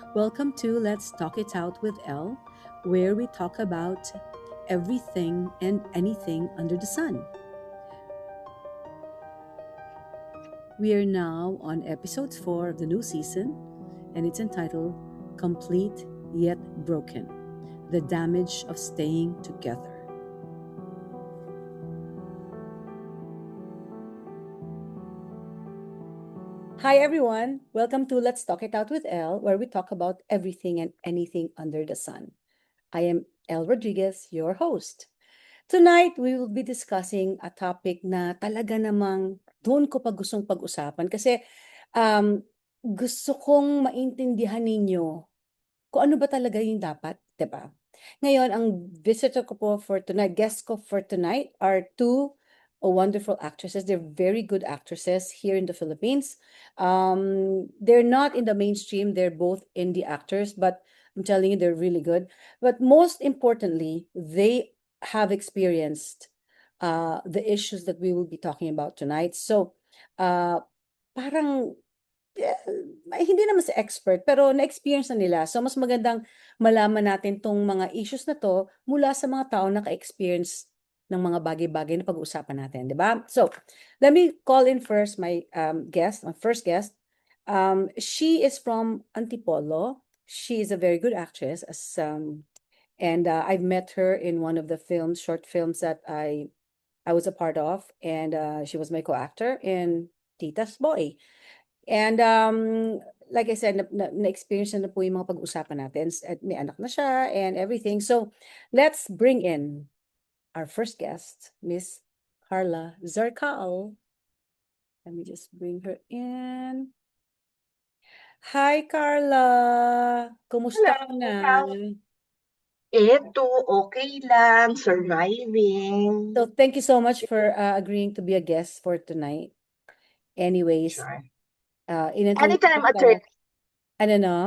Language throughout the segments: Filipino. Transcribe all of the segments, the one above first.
Welcome to Let's Talk It Out with Elle, where we talk about everything and anything under the sun. We are now on episode 4 of the new season, and it's entitled Complete Yet Broken: The Damage of Staying Together. Hi, everyone. Welcome to Let's Talk It Out with Elle, where we talk about everything and anything under the sun. I am Elle Rodriguez, your host. Tonight, we will be discussing a topic na talaga namang doon ko pa gustong pag-usapan kasi gusto kong maintindihan ninyo kung ano ba talaga yung dapat, 'di ba? Ngayon, ang visitor ko po for tonight, guest ko for tonight are two wonderful actresses. They're very good actresses here in the Philippines. They're not in the mainstream. They're both indie actors, but I'm telling you, they're really good. But most importantly, they have experienced the issues that we will be talking about tonight. So, uh, parang hindi naman sa expert, pero na-experience na nila. So, mas magandang malaman natin tong mga issues na to mula sa mga tao na ka-experience ng mga bagay-bagay na pag-uusapan natin, di ba? So, let me call in first my guest, my first guest. She is from Antipolo. She is a very good actress, and I've met her in one of the films, short films that I was a part of, and she was my co-actor in Tita's Boy. And like I said, na-experience na po yung mga pag-usapan natin at may anak na siya and everything. So, let's bring in our first guest, Miss Carla Zarcal. Let me just bring her in. Hi, Carla. Kumusta ka na? Eto, okay lang, surviving. So, thank you so much for agreeing to be a guest for tonight. Anyways, Sure. inantay Anytime, kita. attorney. Ano no?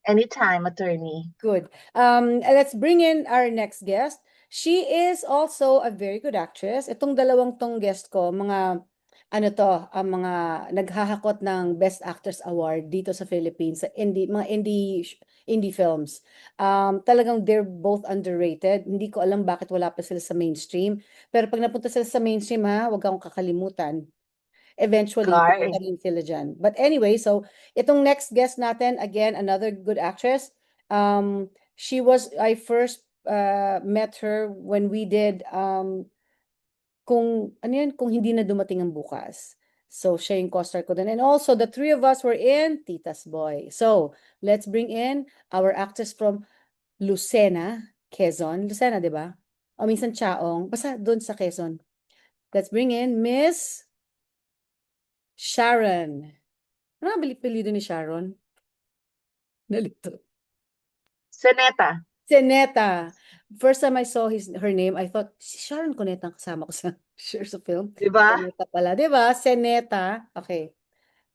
Anytime, attorney. Good. Let's bring in our next guest. She is also a very good actress. Itong dalawang tong guest ko, ano to, ang mga naghahakot ng Best Actress Award dito sa Philippines sa indie films. Talagang they're both underrated. Hindi ko alam bakit wala pa sila sa mainstream. Pero pag napunta sila sa mainstream ha, wag akong kakalimutan. Eventually, Gar. pupunta rin sila dyan. But anyway, so itong next guest natin, again, another good actress. I first met her when we did, kung, ano yun, kung hindi na dumating ang bukas. So, siya yung co-star ko din. And also, the three of us were in Tita's Boy. So, let's bring in our actress from Lucena, Quezon. Lucena, di ba? O minsan Chaong. Basta doon sa Quezon. Let's bring in Miss Sharon. Ano ang apelyido ni Sharon? Nalito. Seneta. Seneta. First time I saw her name, I thought, si Sharon Cuneta ang kasama ko sa shares of film. Di ba? Seneta pala. Di ba? Seneta. Okay.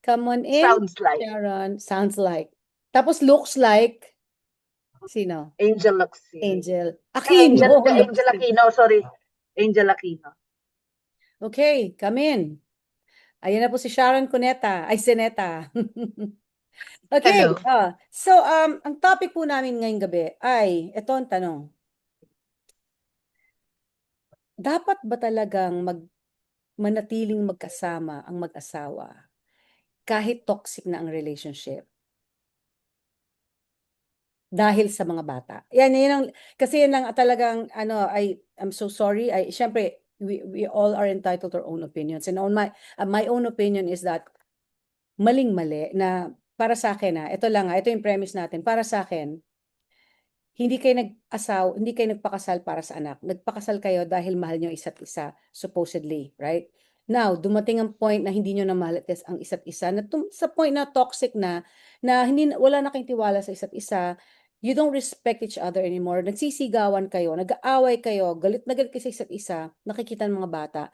Come on in, Sounds like. Sharon. Sounds like. Tapos looks like, sino? Angel Luxi. Angel. Angel, Aquino. Angel Luxy. Aquino, sorry. Angel Aquino. Okay, come in. Ayan na po si Sharon Cuneta. Ay, Seneta. Okay. Hello. So, ang topic po namin ngayong gabi ay, ito ang tanong. Dapat ba talagang manatiling magkasama ang mag-asawa kahit toxic na ang relationship dahil sa mga bata? Kasi yan ang talagang, I'm so sorry. Syempre, we all are entitled to our own opinions. And my own opinion is that maling-mali na para sa akin, ito lang, ito yung premise natin. Para sa akin, hindi kayo nagpakasal para sa anak. Nagpakasal kayo dahil mahal nyo isa't isa, supposedly, right? Now, dumating ang point na hindi nyo na mahal ang isa't isa, sa point na toxic na wala na kayong tiwala sa isa't isa, you don't respect each other anymore, nagsisigawan kayo, nag-aaway kayo, galit na galit kayo sa isa't isa, nakikita ng mga bata.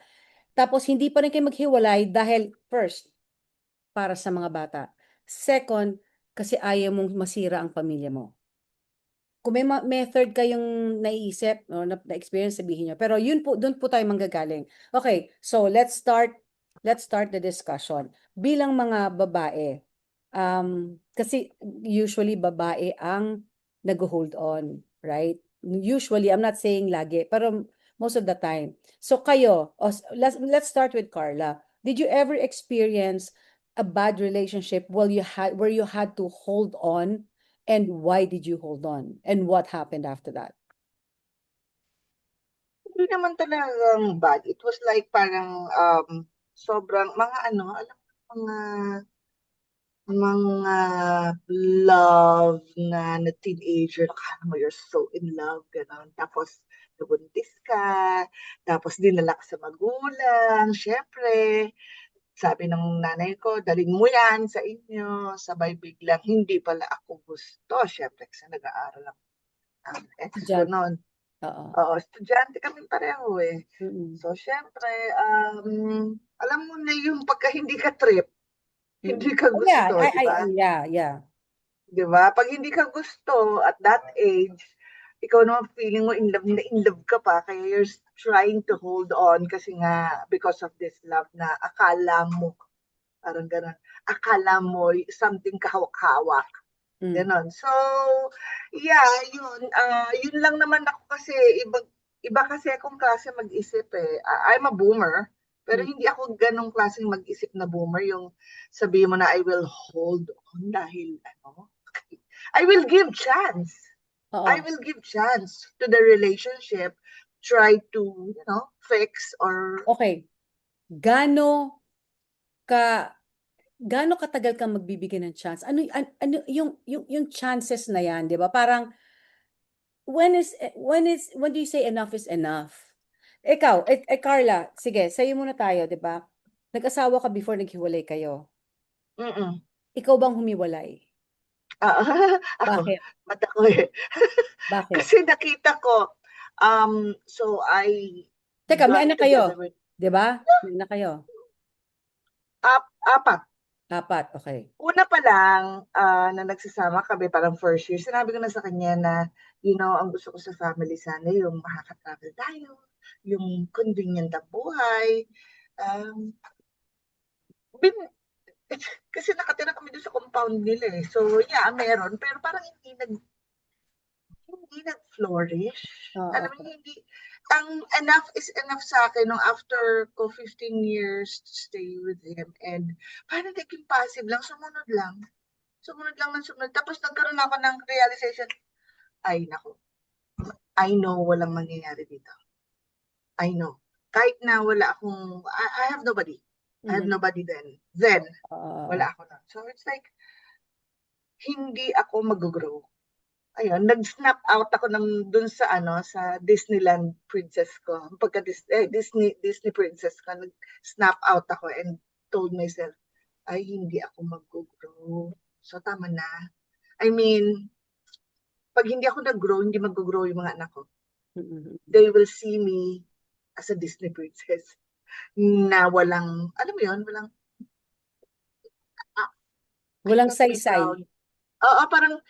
Tapos, hindi pa rin kayo maghiwalay dahil, first, para sa mga bata. Second, kasi ayaw mong masira ang pamilya mo. Kung may method kayong naiisip o na-experience, sabihin nyo. Pero doon po tayo manggagaling. Okay, so let's start the discussion. Bilang mga babae, kasi usually babae ang nag-hold on, right? Usually, I'm not saying lagi, pero most of the time. So kayo, let's start with Carla. Did you ever experience a bad relationship where you had to hold on, and why did you hold on? And what happened after that? Hindi naman talagang bad. It was like parang sobrang mga alam mo, mga love na teenager, akala mo you're so in love, gano'n. Tapos nabuntis ka, tapos dinala ka sa magulang, syempre. Sabi ng nanay ko, dalhin mo yan sa inyo, sabay biglang hindi pala ako gusto. Syempre, kasi nag-aaral ang ex ko Diyan. noon. Oo. Oo, estudyante kami pareho eh. Mm-mm. So, syempre, alam mo na yung pagka hindi ka trip, hindi ka Oh, yeah, gusto, di ba? yeah. Di ba? Pag hindi ka gusto at that age, ikaw naman feeling mo in love ka pa, kaya you're trying to hold on kasi nga because of this love na akala mo, parang gano'n, akala mo something kahawak-hawak. Ganon. So, yeah, yun lang naman ako kasi iba kasi akong klase mag-isip eh. I'm a boomer, pero hindi ako ganong klaseng mag-isip na boomer yung sabihin mo na I will hold on dahil I will give chance. I will give chance to the relationship, try to, fix or Okay. Gaano katagal kang magbibigay ng chance? Ano yung chances na yan, 'di ba? Parang when do you say enough is enough? Ikaw, Carla, sige, sa'yo muna tayo, 'di ba? Nag-asawa ka before naghiwalay kayo. mm Ikaw bang humiwalay? ako, Bakit? ba't ako eh. Bakit? Kasi nakita ko, so I Teka, may got anak together kayo, with 'di ba? May anak kayo. apat. Apat, okay. Una pa lang na nagsasama kami, parang first year, sinabi ko na sa kanya na, ang gusto ko sa family sana yung makaka-travel tayo, yung convenient ang buhay. Um, bin, kasi nakatira kami doon sa compound nila eh. So, yeah, meron. Pero parang hindi nag-flourish. Alam mo, Okay. hindi, ang enough is enough sa akin nung after ko 15 years to stay with him. And parang naging passive lang, sumunod lang. Tapos nagkaroon ako ng realization, ay nako, I know walang mangyayari dito. I know. Kahit na wala akong, I have nobody. I have nobody then. Then, wala ako na. So it's like, hindi ako mag-grow. Ayun, nag-snap out ako dun sa sa Disneyland princess ko. Pagka Disney princess ko, nag-snap out ako and told myself, ay hindi ako mag-grow. So tama na. I mean, pag hindi ako nag-grow, hindi mag-grow yung mga anak ko. They will see me as a Disney princess na walang, alam mo yun, Walang saysay. Oo, parang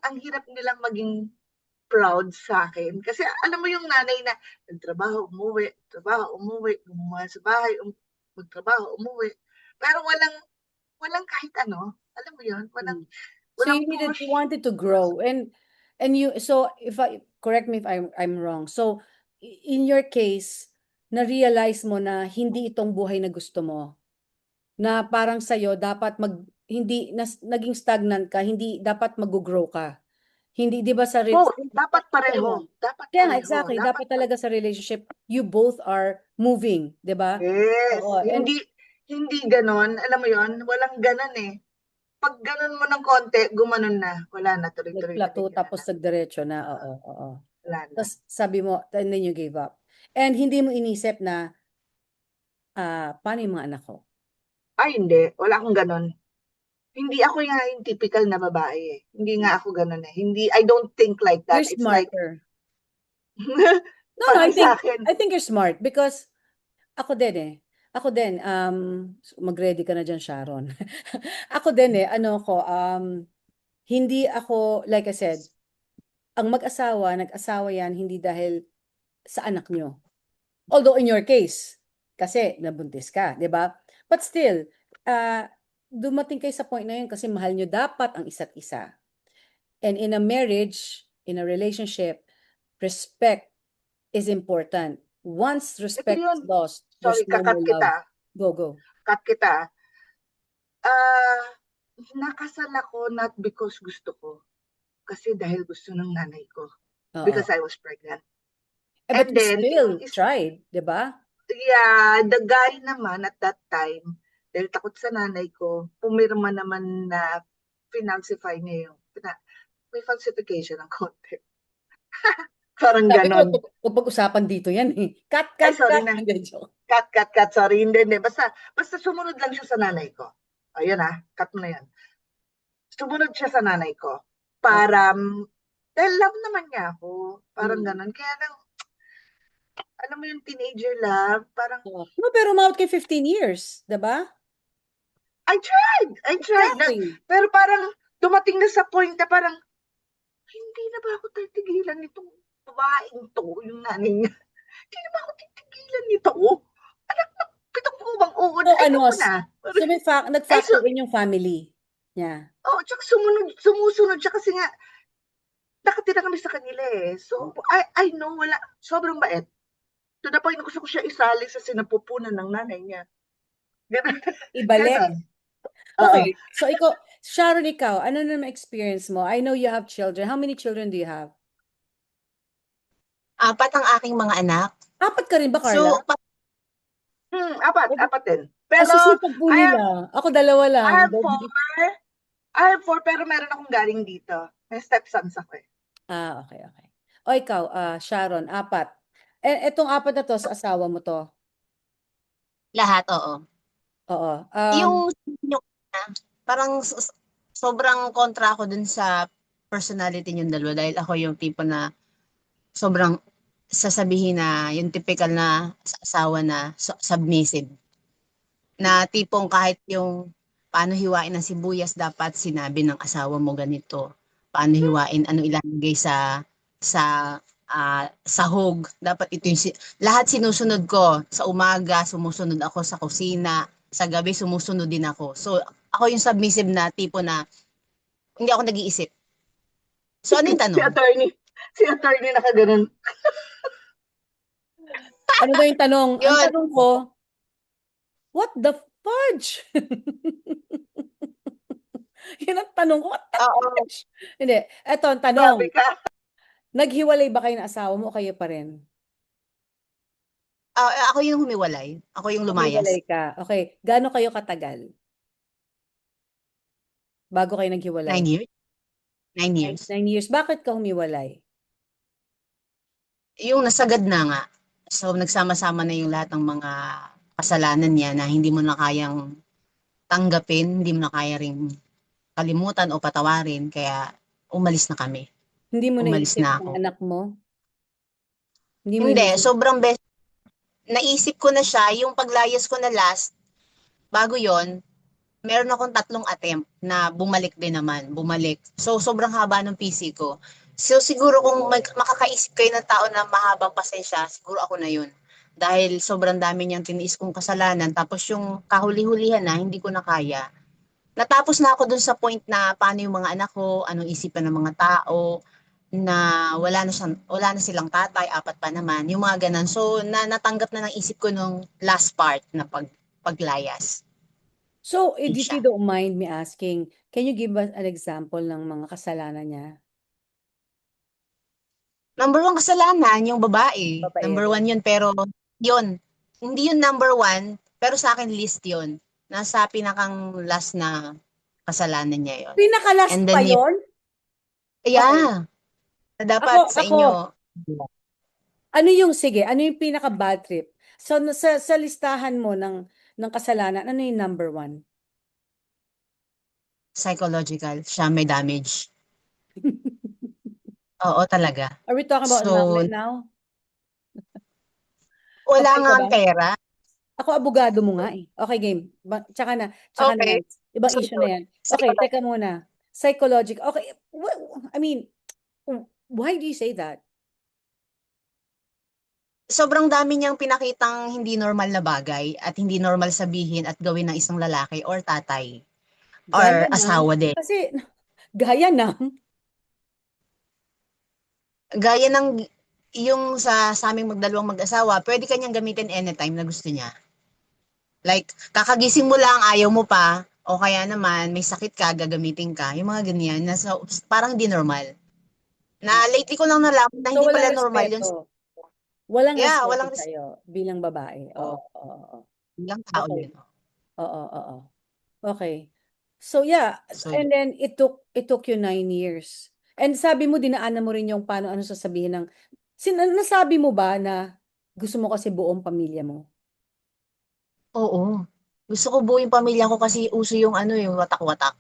ang hirap nilang maging proud sa akin. Kasi alam mo yung nanay na nagtrabaho, umuwi, gumawa sa bahay, magtrabaho, umuwi. Pero walang kahit ano. Alam mo yun? So Walang you push. wanted to grow, and so if correct me if I'm wrong. So in your case, na-realize mo na hindi itong buhay na gusto mo. Na parang sa'yo dapat hindi naging stagnant ka, hindi dapat mag-grow ka. Hindi, 'di ba sa Dapat pareho. Kaya nga, exactly, dapat talaga sa relationship you both are moving, 'di ba? Yes. Oo, and Hindi ganon. Alam mo yon, walang ganon eh. Pag ganon mo ng konti, gumanon na. Wala na, tuloy-tuloy na nag-plateau din yun. tapos nagdiretso na, oo. Wala na. Tapos sabi mo, and then you gave up. And hindi mo inisip na, paano yung mga anak ko? Ay, hindi. Wala akong ganon. Hindi ako yung typical na babae eh. Hindi nga ako ganon eh. Hindi, I don't think like that. You're It's like, smarter. No, parang I sa akin. think you're smart because ako din eh. Ako din, mag-ready ka na dyan, Sharon. Ako din eh, hindi ako, like I said, ang nag-asawa yan, hindi dahil sa anak nyo. Although in your case, kasi nabuntis ka, di ba? But still, dumating kayo sa point na yun kasi mahal nyo dapat ang isa't isa. And in a marriage, in a relationship, respect is important. Once Ito respect is yun. lost, there's Sorry, no more kakat love. kita. Go. Cut kita. Ah, nakasal ako not because gusto ko. Kasi dahil gusto ng nanay ko. Oo. Because I was pregnant. But And you then, still yung tried, di ba? yeah, the guy naman at that time, dahil takot sa nanay ko, pumirma naman na finansify niya yung, may falsification ng konti. Parang Sabi ko, ganon. huwag pag-usapan dito yan eh. Cut. Ay, sorry na. Hindi, joke. Cut, sorry. Hindi. Basta sumunod lang siya sa nanay ko. Ayun cut mo na yan. Sumunod siya sa nanay ko. Para, dahil love naman niya ako. Parang ganon. Kaya nang, alam mo yung teenager love, parang, No, pero umabot kay 15 years, di ba? I tried. Exactly. Pero parang, dumating na sa point na parang, hindi na ba ako titigilan nitong babaeng to, yung nanay niya. Hindi na ba ako titigilan nito? Anak na, pitong ubang uod. So, Ayoko na. So, nag-factor in yung family niya. Oh, tsaka sumusunod siya kasi nga, nakatira kami sa kanila eh. So, I know, sobrang bait. To the point, gusto ko siya isali sa sinapupunan ng nanay niya. Ganun. Ibalik. Ganun. Okay. So, Sharon, ikaw, ano naman experience mo? I know you have children. How many children do you have? 4 ang aking mga anak. 4 ka rin ba, Carla? So, Apat din. Pero, Susipag po nila. Ako 2 lang. I have 4, pero meron akong galing dito. May stepsons ako eh. Okay. O ikaw, Sharon, 4. Etong 4 na to, sa asawa mo to? lahat, oo. Oo. Yung parang sobrang kontra ako dun sa personality niyong dalawa dahil ako yung tipo na sobrang sasabihin na yung typical na asawa na submissive. Na tipong kahit yung paano hiwain ng sibuyas dapat sinabi ng asawa mo ganito. Paano hiwain, ano ilalagay sa sahog. Dapat ito yung lahat sinusunod ko. Sa umaga, sumusunod ako sa kusina. Sa gabi, sumusunod din ako. So, ako yung submissive na tipo na hindi ako nag-iisip. So, ano yung tanong? Si attorney nakaganon. Ano daw yung tanong? Ang Yun. tanong ko, what the fudge? Yun ang tanong ko, what the fudge? Hindi. Eto ang tanong. Grabe ka. Naghiwalay ba kayo ng asawa mo o kayo pa rin? Ako yung humiwalay. Ako yung lumayas. Naghiwalay ka. Okay. Gaano kayo katagal? Bago kayo naghiwalay? 9 years. 9 years. 9 years. Bakit ka humiwalay? Yung nasagad na nga. So, nagsama-sama na yung lahat ng mga kasalanan niya na hindi mo na kayang tanggapin, hindi mo na kaya ring kalimutan o patawarin. Kaya, umalis na kami. Hindi mo Umalis naisip na ang ako. anak mo? Hindi mo Hindi, inisip? sobrang best. Naisip ko na siya, yung paglayas ko na last, bago yon meron akong 3 attempt na bumalik din naman, bumalik. So, sobrang haba ng PC ko. So, siguro kung makakaisip kayo ng tao na mahabang pasensya, siguro ako na yun. Dahil sobrang dami niyang tiniis kong kasalanan, tapos yung kahuli-hulihan na, hindi ko na kaya. Natapos na ako dun sa point na paano yung mga anak ko, anong isipan ng mga tao, na wala na silang tatay, 4 pa naman, yung mga ganun. So, natanggap na ng isip ko nung last part na paglayas. So, if you don't mind me asking, can you give us an example ng mga kasalanan niya? Number 1 kasalanan, yung babae. Babae. Number 1 yun, pero yun, hindi yun number 1, pero sa akin list yun. Nasa pinakang last na kasalanan niya yun. Pinakalas And pa then yun? Yeah. Dapat sa inyo. Ano yung pinaka bad trip? So, sa listahan mo ng kasalanan, ano yung number 1? Psychological. Siya may damage. Oo, talaga. Are we talking about annulment now? Wala Okay nga ka ang ba? pera. Ako, abogado mo nga eh. Okay, game. Tsaka na Okay. yan. Ibang So, issue na yan. Okay, teka muna. Psychological. Okay, I mean, why do you say that? Sobrang dami niyang pinakitang hindi normal na bagay at hindi normal sabihin at gawin ng isang lalaki or tatay. or Gaya ng, asawa din. kasi gaya ng, Gaya ng yung sa aming magdalawang mag-asawa, pwede kanyang gamitin anytime na gusto niya. Like, kakagising mo lang, ayaw mo pa, o kaya naman, may sakit ka, gagamitin ka. Yung mga ganyan, parang di normal. Na lately ko lang nalaman na so hindi pala walang normal yun. respeto. Walang Yeah, respeto walang respeto sa'yo bilang babae. Oo, oo, oo. ng tao Okay. yun. Oo, oo. Okay. So yeah, So, and then it took you 9 years. And sabi mo, dinaanan mo rin yung paano ano sasabihin ng, nasabi mo ba na gusto mo kasi buong pamilya mo? oo. Gusto ko buo yung pamilya ko kasi uso yung ano yung watak-watak.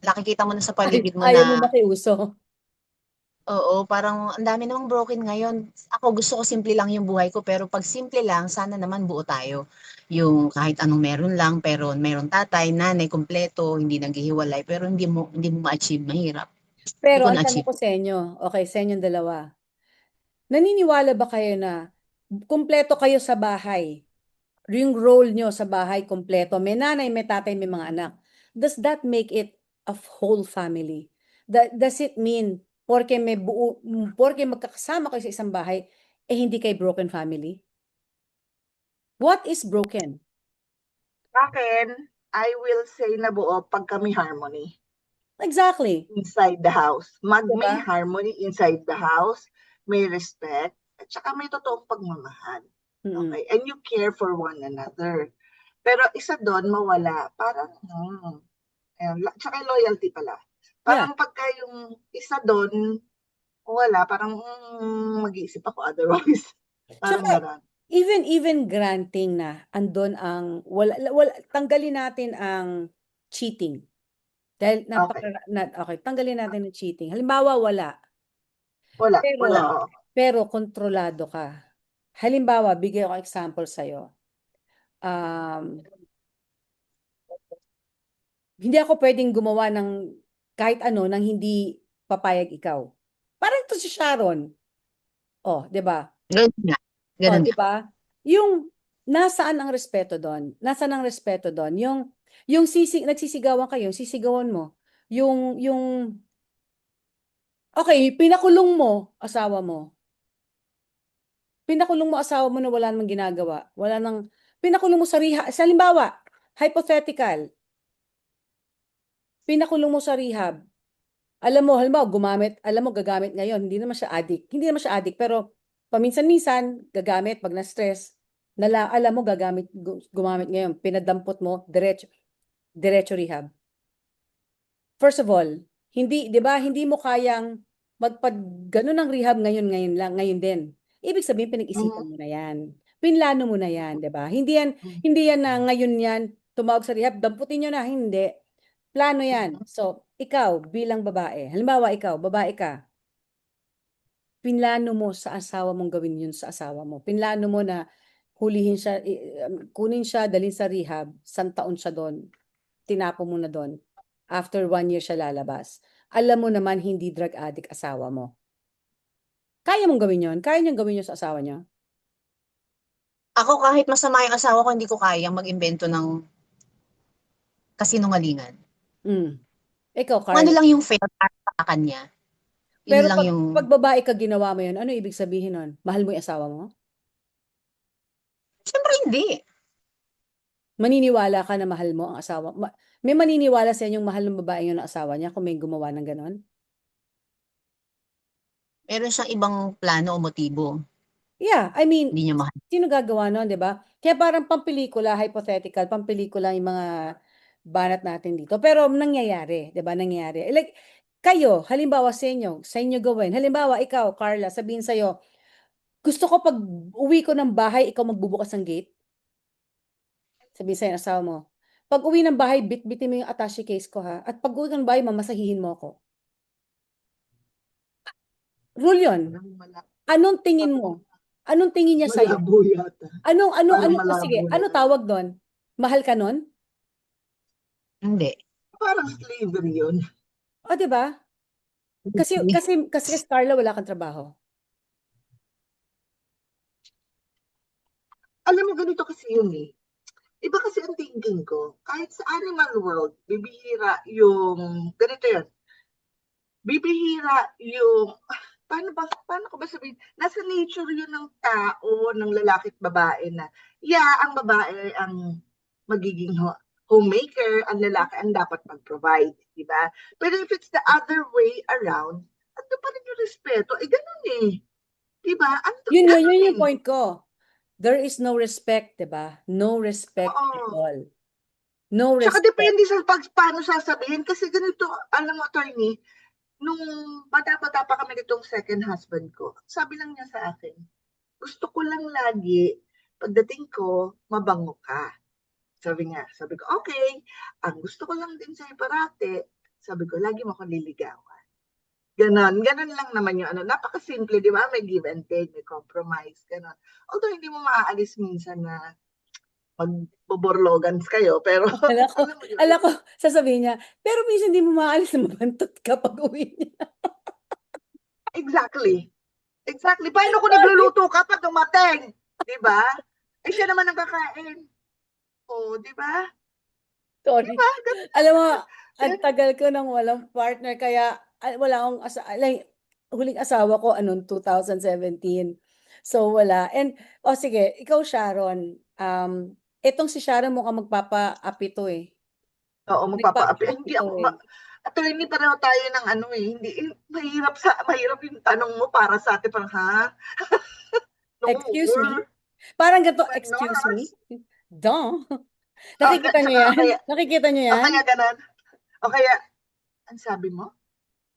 Nakikita mo na sa Ay, paligid mo ayaw mo na, makiuso. oo, parang ang dami namang broken ngayon. Ako gusto ko simple lang yung buhay ko, pero pag simple lang, sana naman buo tayo. Yung kahit anong meron lang, pero meron tatay, nanay, kompleto, hindi naghihiwalay, pero hindi mo ma-achieve, mahirap. Hindi Pero ko ang tanong na-achieve. ko sa inyo, okay, sa inyong dalawa, naniniwala ba kayo na kumpleto kayo sa bahay? Yung role nyo sa bahay kumpleto, may nanay, may tatay, may mga anak. Does that make it a whole family? Does it mean porke magkakasama kayo sa isang bahay, eh hindi kayo broken family? What is broken? Akin, I will say na buo pag kami harmony Exactly. inside the house. May Diba? harmony inside the house, may respect, at saka may totoong pagmamahal. Mm-mm. Okay? And you care for one another. Pero isa doon, mawala. Parang, tsaka loyalty pala. Yeah. Parang pagka yung isa doon, wala, parang mag-iisip ako otherwise. Parang Tsaka, gano'n. even granting na andon ang tanggalin natin ang cheating. Dahil Okay. okay, tanggalin natin ang cheating. Halimbawa, wala. Wala, Pero, oo. pero kontrolado ka. Halimbawa, bigay ako example sa'yo. Hindi ako pwedeng gumawa ng kahit ano nang hindi papayag ikaw. Parang ito si Sharon. Oh, 'di ba? Ganun nga. Oh, Ganun 'di nga. ba? Yung nasaan ang respeto doon? Nasaan ang respeto doon? Yung nagsisigawan kayo, sisigawan mo. Yung okay, pinakulong mo asawa mo. Pinakulong mo asawa mo na wala namang ginagawa. Wala nang pinakulong mo sa rehab. Sa halimbawa, hypothetical, pinakulong mo sa rehab. Alam mo, halimbawa, alam mo, gagamit ngayon, hindi naman siya addict, pero paminsan-minsan, gagamit pag na-stress, alam mo, gumamit ngayon, pinadampot mo, diretso rehab. First of all, di ba, hindi mo kayang ganun ng rehab ngayon din. Ibig sabihin, pinag-isipan mo na yan. Pinlano mo na yan, di ba? Hindi yan na ngayon yan, tumawag sa rehab, damputin nyo na, hindi. Plano yan. So, ikaw bilang babae, halimbawa ikaw, babae ka, pinlano mo sa asawa mong gawin yun sa asawa mo. Pinlano mo na hulihin siya, kunin siya, dalhin sa rehab, 1 taon siya doon, tinapo mo na doon. After 1 year siya lalabas. Alam mo naman hindi drug addict asawa mo. Kaya mong gawin yun? Kaya niyang gawin yun sa asawa niya? Ako kahit masama yung asawa ko, hindi ko kayang mag-imbento ng kasinungalingan. Ikaw, Kung ano Carla. lang yung fair para sa kanya. Yun Pero lang yung... pag babae ka ginawa mo yun, ano ibig sabihin nun? Mahal mo yung asawa mo? Siyempre hindi. Maniniwala ka na mahal mo ang asawa? May maniniwala sa inyong mahal ng babae yun ang asawa niya kung may gumawa ng ganon? Meron siyang ibang plano o motibo. Yeah, I mean, Hindi niya mahal. sino gagawa nun, di ba? Kaya parang pampelikula, hypothetical, pampelikula yung mga banat natin dito. Pero nangyayari, di ba? Nangyayari. Like, kayo, halimbawa sa inyo gawin. Halimbawa, ikaw, Carla, sabihin sa'yo, gusto ko pag uwi ko ng bahay, ikaw magbubukas ng gate. Sabihin sa'yo ng asawa mo, pag uwi ng bahay, bitbitin mo yung attache case ko ha. At pag uwi ng bahay, mamasahihin mo ako. Rule yun. Anong tingin mo? Anong tingin niya sa'yo? Malabo yata. Sige, ano tawag doon? Mahal ka nun? Hindi. Parang slavery yun. O, di ba? Kasi Starla, wala kang trabaho. Alam mo, ganito kasi yun eh. iba kasi ang thinking ko. Kahit sa animal world, bibihira yung, ganito yun, bibihira yung, paano ko ba sabihin? Nasa nature yun ng tao, ng lalaki at babae na, ang babae ang magiging homemaker, ang lalaki ang dapat mag-provide, di ba? Pero if it's the other way around, ando pa rin yung respeto, ganun eh. Di ba? Yun Ganun yung eh. point ko. There is no respect, diba? No respect at Oo. all. No Tsaka respect. depende sa paano sasabihin. Kasi ganito, alam mo, attorney, nung bata-bata pa kami nitong second husband ko, sabi lang niya sa akin, gusto ko lang lagi, pagdating ko, mabango ka. Sabi ko, okay, ang gusto ko lang din sa'yo parati, sabi ko, lagi mo akong liligawan. Ganon lang naman yung napakasimple, di ba? May give and take, may compromise, ganon. Although hindi mo maaalis minsan na magboborlogans kayo, pero alam mo yun. Alam ko, sasabihin niya, pero minsan hindi mo maalis na mabantot ka pag uwi niya. Exactly. Paano kung nagluluto ka pag dumating? Di ba? Siya naman ang kakain. Di ba? Sorry. Diba? Alam mo, ang tagal ko nang walang partner, kaya wala akong huling asawa ko, 2017. So, wala. And, sige, ikaw, Sharon, itong si Sharon mukhang magpapa-api to eh. Oo, magpapa-api. Magpapa-api Hindi to ako, eh. attorney, pareho tayo ng hindi, mahirap yung tanong mo para sa atin, parang, ha? No, Excuse me? Parang ganito, no, excuse me? nurse. Duh. Nakikita niyo yan? Kaya, Nakikita niyo o yan? kaya ganun. O kaya, ang sabi mo?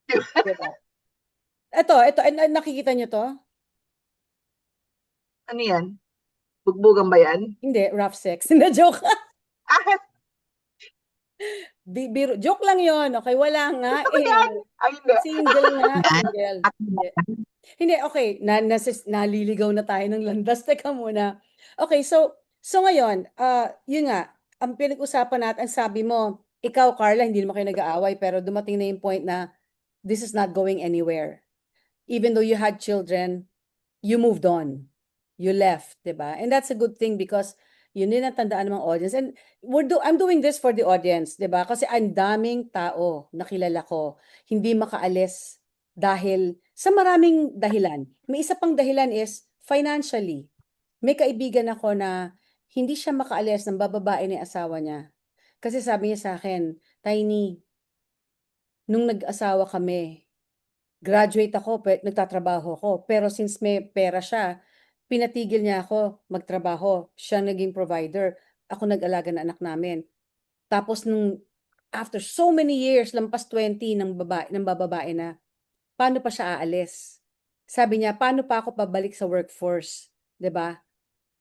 Diba? Ito, nakikita niyo to? Ano yan? Bugbugan ba yan? Hindi, rough sex. Hindi, joke. Ah, Joke lang yon, okay? Wala nga ano yan? Ay, hindi. Single nga, Yan. single. Hindi, okay. Naliligaw na tayo ng landas. Teka muna. Okay, so ngayon, yun nga, ang pinag-usapan natin, ang sabi mo, ikaw, Carla, hindi naman kayo nag-aaway, pero dumating na yung point na this is not going anywhere. Even though you had children, you moved on. You left, diba? And that's a good thing because yun din ang tandaan ng mga audience. And I'm doing this for the audience, diba? Kasi ang daming tao na kilala ko, hindi makaalis dahil sa maraming dahilan. May isa pang dahilan is financially. May kaibigan ako na hindi siya makaalis ng bababae ni asawa niya. Kasi sabi niya sa akin, Tiny, nung nag-asawa kami, graduate ako, nagtatrabaho ako. Pero since may pera siya, pinatigil niya ako magtrabaho. Siya naging provider. Ako nag-alaga ng anak namin. Tapos after so many years, lampas 20 ng bababae na, paano pa siya aalis? Sabi niya, paano pa ako pabalik sa workforce? 'Di ba?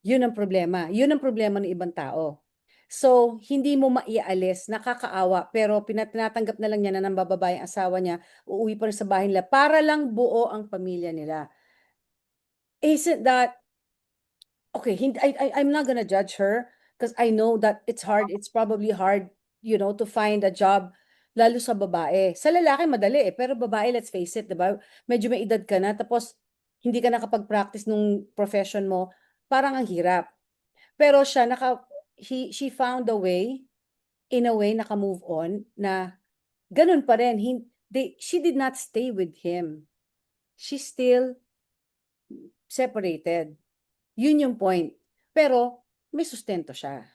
Yun ang problema. Yun ang problema ng ibang tao. So, hindi mo maialis, nakakaawa, pero tinatanggap na lang niya na ng bababae ang asawa niya, uuwi pa rin sa bahay nila para lang buo ang pamilya nila. Isn't that, okay, I'm not gonna judge her because I know that it's hard, it's probably hard, to find a job, lalo sa babae. Sa lalaki, madali pero babae, let's face it, diba? Medyo may edad ka na, tapos hindi ka nakapag-practice nung profession mo, parang ang hirap. Pero siya, she found a way, in a way, naka-move on, na ganun pa rin. She did not stay with him. She still separated. Yun yung point. Pero, may sustento siya.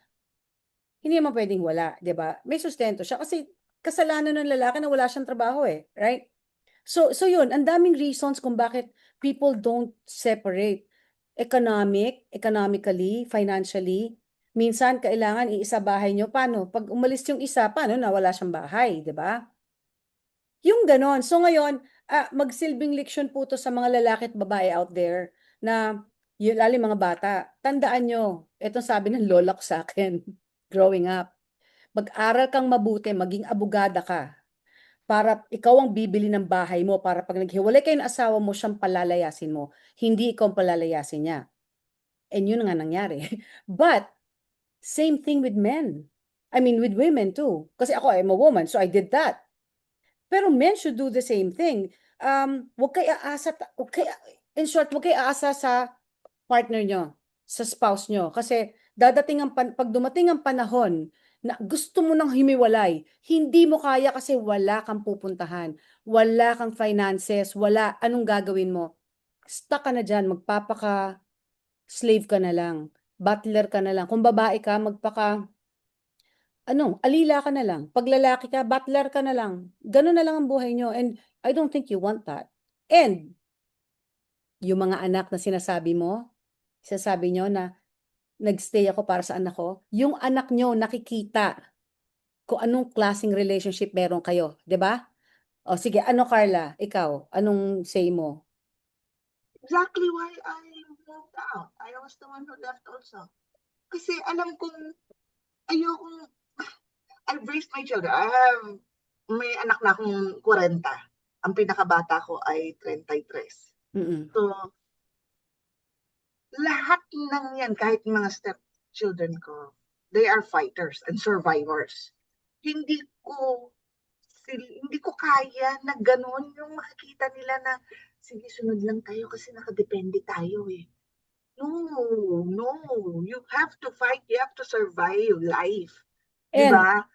Hindi naman pwedeng wala, di ba? May sustento siya kasi kasalanan ng lalaki na wala siyang trabaho right? So yun, ang daming reasons kung bakit people don't separate. Economically, financially. Minsan, kailangan iisa bahay nyo. Paano? Pag umalis yung isa, paano? Nawala siyang bahay, di ba? Yung ganon. So ngayon, magsilbing leksyon po to sa mga lalaki at babae out there na lalo mga bata. Tandaan nyo, itong sabi ng lola ko sa akin, growing up, mag-aral kang mabuti, maging abogada ka para ikaw ang bibili ng bahay mo para pag naghiwalay kayo ng asawa mo, siyang palalayasin mo. Hindi ikaw ang palalayasin niya. And yun nga nangyari. But, same thing with men. I mean, with women too. Kasi ako, I'm a woman, so I did that. Pero men should do the same thing. Huwag kayo aasa, in short, huwag kayo aasa sa partner nyo, sa spouse nyo. Kasi pag dumating ang panahon na gusto mo nang humiwalay, hindi mo kaya kasi wala kang pupuntahan, wala kang finances, wala, anong gagawin mo? Stuck ka na dyan, slave ka na lang, butler ka na lang. Kung babae ka, alila ka na lang. Pag lalaki ka, butler ka na lang. Ganun na lang ang buhay nyo. And I don't think you want that. And yung mga anak na sinasabi nyo na nagstay ako para sa anak ko, yung anak nyo nakikita kung anong klaseng relationship meron kayo. 'Di ba? O sige, ano Carla? Ikaw, anong say mo? Exactly why I moved out. I was the one who left also. Kasi alam kong ayokong, I've raised my children. May anak na akong 40. Ang pinakabata ko ay 33. Mm-mm. So, lahat ng yan, kahit mga stepchildren ko, they are fighters and survivors. Hindi ko kaya na ganun yung makikita nila na, sige, sunod lang tayo kasi nakadepende tayo eh. No. You have to fight. You have to survive life. And Diba?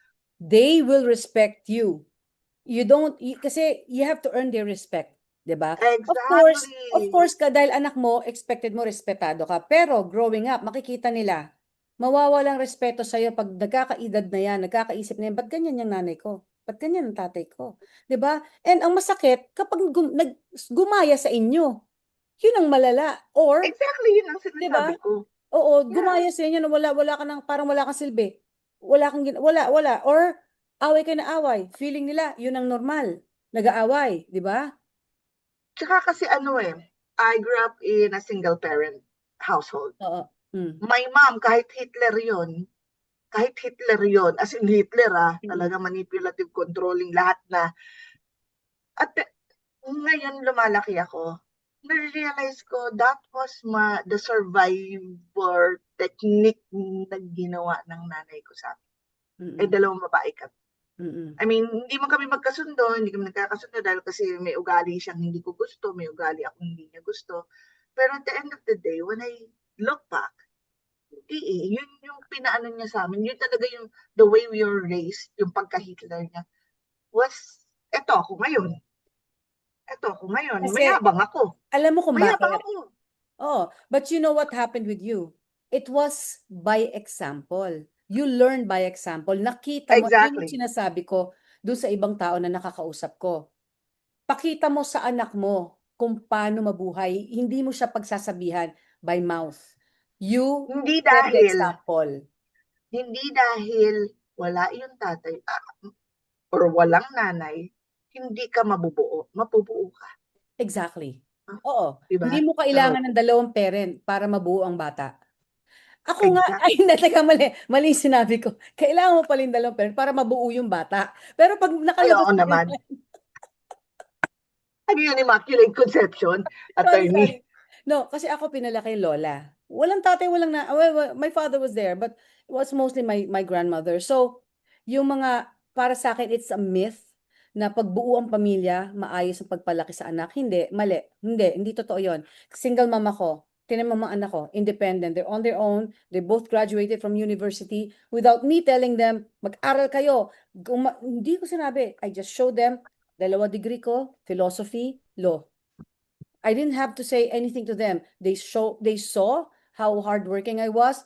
they will respect you. Kasi you have to earn their respect. 'Di ba? Exactly. Of course ka, dahil anak mo, expected mo respetado ka. Pero growing up, makikita nila, mawawalang respeto sa'yo pag nagkakaedad na yan, nagkakaisip na yan, ba't ganyan yung nanay ko? Ba't ganyan ang tatay ko? 'Di ba? And ang masakit, kapag gumaya sa inyo, yun ang malala. Or, Exactly, yun ang di ba? sinasabi ko. Oo, Yeah. gumaya sa inyo na wala ka nang, parang wala kang silbi. Wala. Or, away kayo na away. Feeling nila, yun ang normal. Nag-aaway, di ba? Tsaka kasi I grew up in a single parent household. Oo. My mom, kahit Hitler yun, as in Hitler talaga manipulative, controlling lahat na. At ngayon lumalaki ako, na-realize ko that was the survivor technique na ginawa ng nanay ko sa akin. Eh, dalawang babae kami. I mean, hindi man kami magkasundo, hindi kami nagkakasundo dahil kasi may ugali siyang hindi ko gusto, may ugali akong hindi niya gusto. Pero at the end of the day, when I look back, yun yung pinaano niya sa amin, yun talaga yung the way we were raised, yung pagka-Hitler niya, was, eto ako ngayon. Kasi, Mayabang ako. Alam mo kung Mayabang bakit? ako. Oh, but you know what happened with you? It was by example. You learn by example. Nakita mo, yun yung Exactly. sinasabi ko doon sa ibang tao na nakakausap ko. Pakita mo sa anak mo kung paano mabuhay. Hindi mo siya pagsasabihan by mouth. You Hindi set the dahil, example. hindi dahil wala yung tatay or walang nanay, hindi ka mabubuo. Mapubuo ka. Exactly. Oo. Diba? Hindi mo kailangan ng dalawang parent para mabuo ang bata. Ako nga, Exactly. ay hindi, teka, mali yung sinabi ko. Kailangan mo pala yung dalawang parent para mabuo yung bata. Pero pag Ay, nakalabas oo na naman. yun, Ano yun, Immaculate Conception, sorry. attorney? No, kasi ako pinalaki lola. Walang tatay, walang na. Well, my father was there, but it was mostly my grandmother. So, yung para sa akin, it's a myth na pagbuo ang pamilya, maayos ang pagpalaki sa anak. Hindi, mali. Hindi totoo yon. Single mama ko. Tinan mo mga anak ko, independent. They're on their own. They both graduated from university without me telling them, mag-aral kayo. Hindi ko sinabi. I just showed them, 2 degree ko, philosophy, law. I didn't have to say anything to them. They saw how hardworking I was.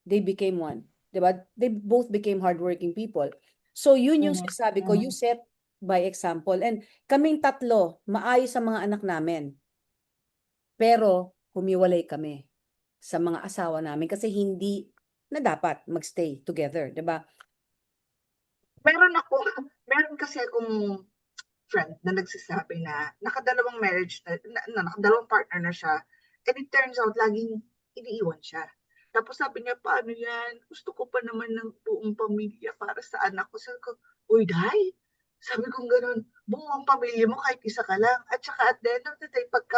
They became one. Diba? They both became hardworking people. So yun yung sinasabi ko, you set by example. And kaming tatlo, maayos sa mga anak namin. Pero humiwalay kami sa mga asawa namin kasi hindi na dapat magstay together, 'di ba? Meron kasi akong friend na nagsasabi na nakadalawang marriage na nakadalawang partner na siya, and it turns out laging iniiwan siya. Tapos sabi niya, paano yan? Gusto ko pa naman ng buong pamilya para sa anak ko. Sabi ko, uy, Day, sabi ko gano'n, buong pamilya mo kahit isa ka lang. At saka at the end of the day, pag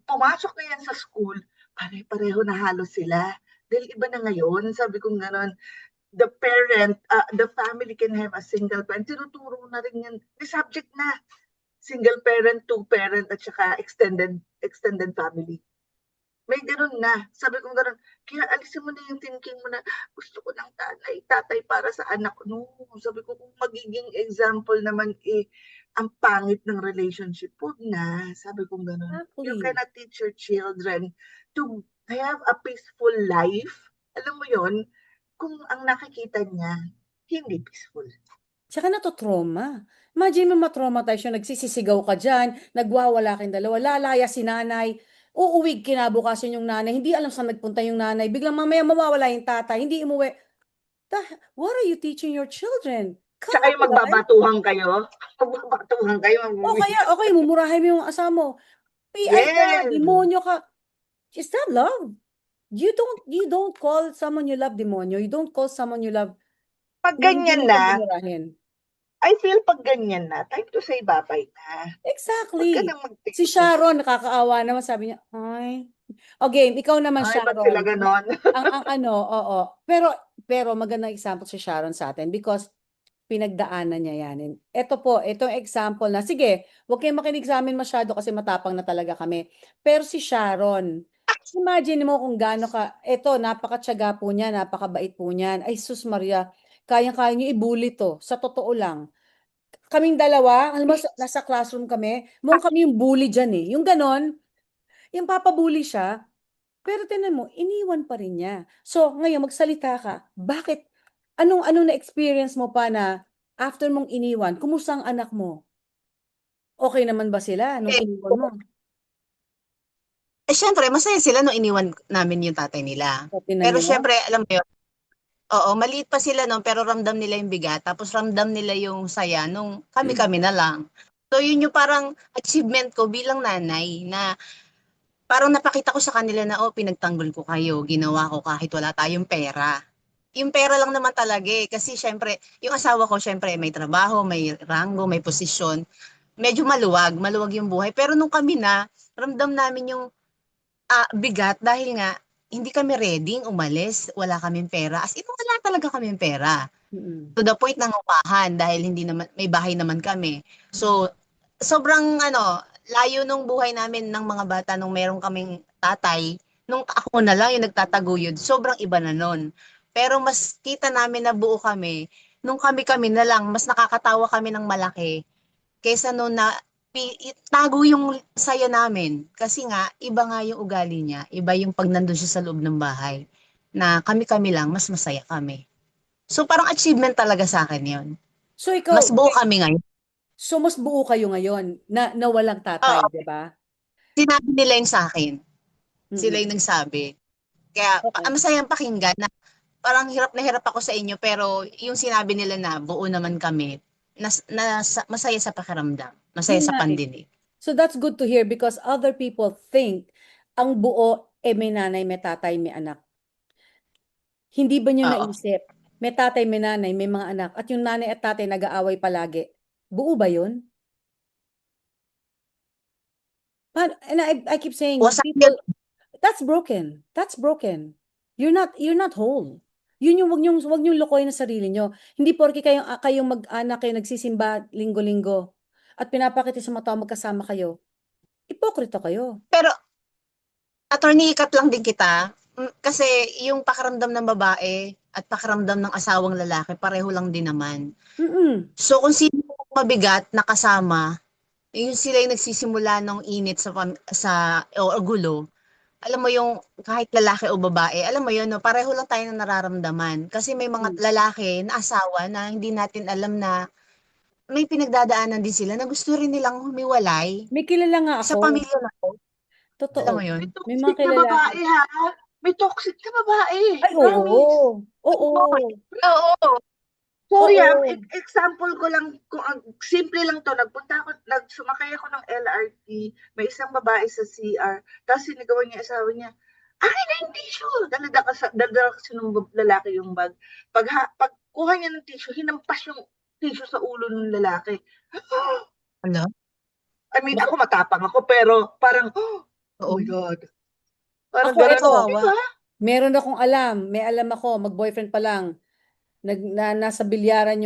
pumasok na yan sa school, pare-pareho na halos sila. Dahil iba na ngayon, sabi ko gano'n, the family can have a single parent. Tinuturo na rin yan. May subject na. Single parent, two parent, at saka extended family. May ganun na. Sabi ko ganun, kaya alisin mo na yung thinking mo na gusto ko ng tatay para sa anak. No, sabi ko kung magiging example naman ang pangit ng relationship, huwag na. Sabi ko ganun. You Exactly. cannot teach your children to have a peaceful life. Alam mo yon, kung ang nakikita niya, hindi peaceful. Tsaka natutrauma. Imagine mo matraumatize siya, nagsisisigaw ka dyan, nagwawala kayong dalawa, lalaya si nanay, uuwi kinabukasan yung nanay, hindi alam saan nagpunta yung nanay, biglang mamaya mawawala yung tatay, hindi umuwi. What are you teaching your children? Come Tsaka on, yung guys. magbabatuhan kayo. Magbabatuhan kayo. Okay, mumurahin mo yung asawa mo. PI ka, Yes. demonyo ka. Is that love? You don't call someone you love demonyo. You don't call someone you love Pag hindi ganyan mo siya na, mumurahin. I feel pag ganyan na, time to say bye-bye na. Huwag ka Exactly. nang Si magtingin. Sharon, nakakaawa naman, sabi niya, ay. Okay, ikaw naman, Ay, ba't sila Sharon. ganon? Ang ano, oo. Pero magandang example si Sharon sa atin because pinagdaanan niya yan. Ito po, itong example na, sige, huwag kayong makinig sa amin masyado kasi matapang na talaga kami. Pero si Sharon, imagine mo kung gaano ka, ito, napakatyaga po niya, napakabait po niyan. Ay, sus Maria, kayang-kaya niyo i-bully to. Sa totoo lang. Kaming dalawa, alam mo, nasa classroom kami, mukhang kami yung bully dyan eh. Yung ganon, yung papabully siya, pero tinan mo, iniwan pa rin niya. So, ngayon, magsalita ka. Bakit? Anong na-experience mo pa na after mong iniwan, kumusta ang anak mo? Okay naman ba sila nung Eh, iniwan mo? syempre, masaya sila nung iniwan namin yung tatay nila. O, tinan Pero niyo? syempre, alam mo yun, oo, maliit pa sila noon, pero ramdam nila yung bigat. Tapos ramdam nila yung saya nung kami-kami na lang. So, yun yung parang achievement ko bilang nanay na parang napakita ko sa kanila na, oh, pinagtanggol ko kayo, ginawa ko kahit wala tayong pera. Yung pera lang naman talaga eh. Kasi syempre, yung asawa ko syempre may trabaho, may ranggo, may posisyon. Medyo maluwag yung buhay. Pero nung kami na, ramdam namin yung bigat dahil nga, hindi kami ready umalis, wala kaming pera. As in, wala talaga kaming pera. Mm-mm. To the point ng upahan dahil hindi naman, may bahay naman kami. So, sobrang layo nung buhay namin ng mga bata nung meron kaming tatay. Nung ako na lang yung nagtataguyod, sobrang iba na nun. Pero mas kita namin na buo kami, nung kami-kami na lang, mas nakakatawa kami ng malaki kaysa nung tago yung saya namin. Kasi nga, iba nga yung ugali niya, iba yung pag nandun siya sa loob ng bahay. Na kami-kami lang, mas masaya kami. So parang achievement talaga sa akin yun. So, Mas ikaw, buo kami ngayon. so mas buo kayo ngayon na walang tatay, Oo, di ba? sinabi nila yun sa akin. Sila yung Mm-mm. nagsabi. Kaya Okay. masayang pakinggan na parang hirap na hirap ako sa inyo pero yung sinabi nila na buo naman kami, masaya sa pakiramdam, masaya Yun sa nga eh. pandinig. So, that's good to hear because other people think ang buo, may nanay, may tatay, may anak. Hindi ba niyo Oo. naisip? May tatay, may nanay, may mga anak. At yung nanay at tatay nag-aaway palagi. Buo ba yun? And I keep saying, Wasak people, yun. that's broken. That's broken. You're not whole. Yun yung wag niyong lokohin ang sarili niyo. Hindi porke kayong mag-anak kayo nagsisimba linggo-linggo at pinapakita sa mga tao magkasama kayo. Ipokrito kayo. Pero attorney, ikat lang din kita. Kasi yung pakiramdam ng babae at pakiramdam ng asawang lalaki, pareho lang din naman. Mm-mm. So kung sino yung mabigat na kasama, yung sila yung nagsisimula ng init o gulo, alam mo yung kahit lalaki o babae, alam mo yun, no, pareho lang tayo na nararamdaman. Kasi may mga Mm. lalaki na asawa na hindi natin alam na may pinagdadaanan din sila na gusto rin nilang humiwalay May kilala nga sa ako. pamilya na to. Totoo. Alam mo yun? May May mga toxic na kilala ako. babae, ha? May toxic na babae. Ay, Promise. oo. Oo. Oo. Sorry, Oo. example ko lang, kung simple lang to, sumakay ako ng LRT, may isang babae sa CR, tapos sinigawan niya asawa niya, akin na yung tissue! Dala kasi ng lalaki yung bag. Pag kuha niya ng tissue, hinampas yung tissue sa ulo ng lalaki. Ano? I mean, ako matapang ako, pero parang, oh Oo. my God. Parang Ako, gano'n, eto, di ba? meron akong alam. May alam ako, mag-boyfriend pa lang. Nasa bilyaran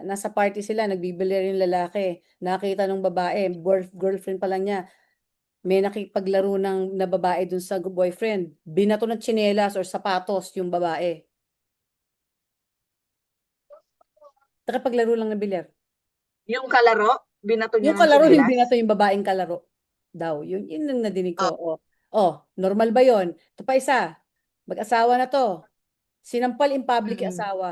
nasa party sila, nagbibilyar yung lalaki. Nakita nung babae, girlfriend pa lang niya. may nakipaglaro na babae dun sa boyfriend, binato ng tsinelas or sapatos yung babae. Nakipaglaro lang ng bilyar. Yung kalaro, binato niya Yung ng kalaro, yung tsinelas. binato yung babaeng kalaro daw. Yun ang nadinig ko. Oh. Normal ba yun? Ito pa isa, mag-asawa na to. Sinampal in public yung Mm. asawa.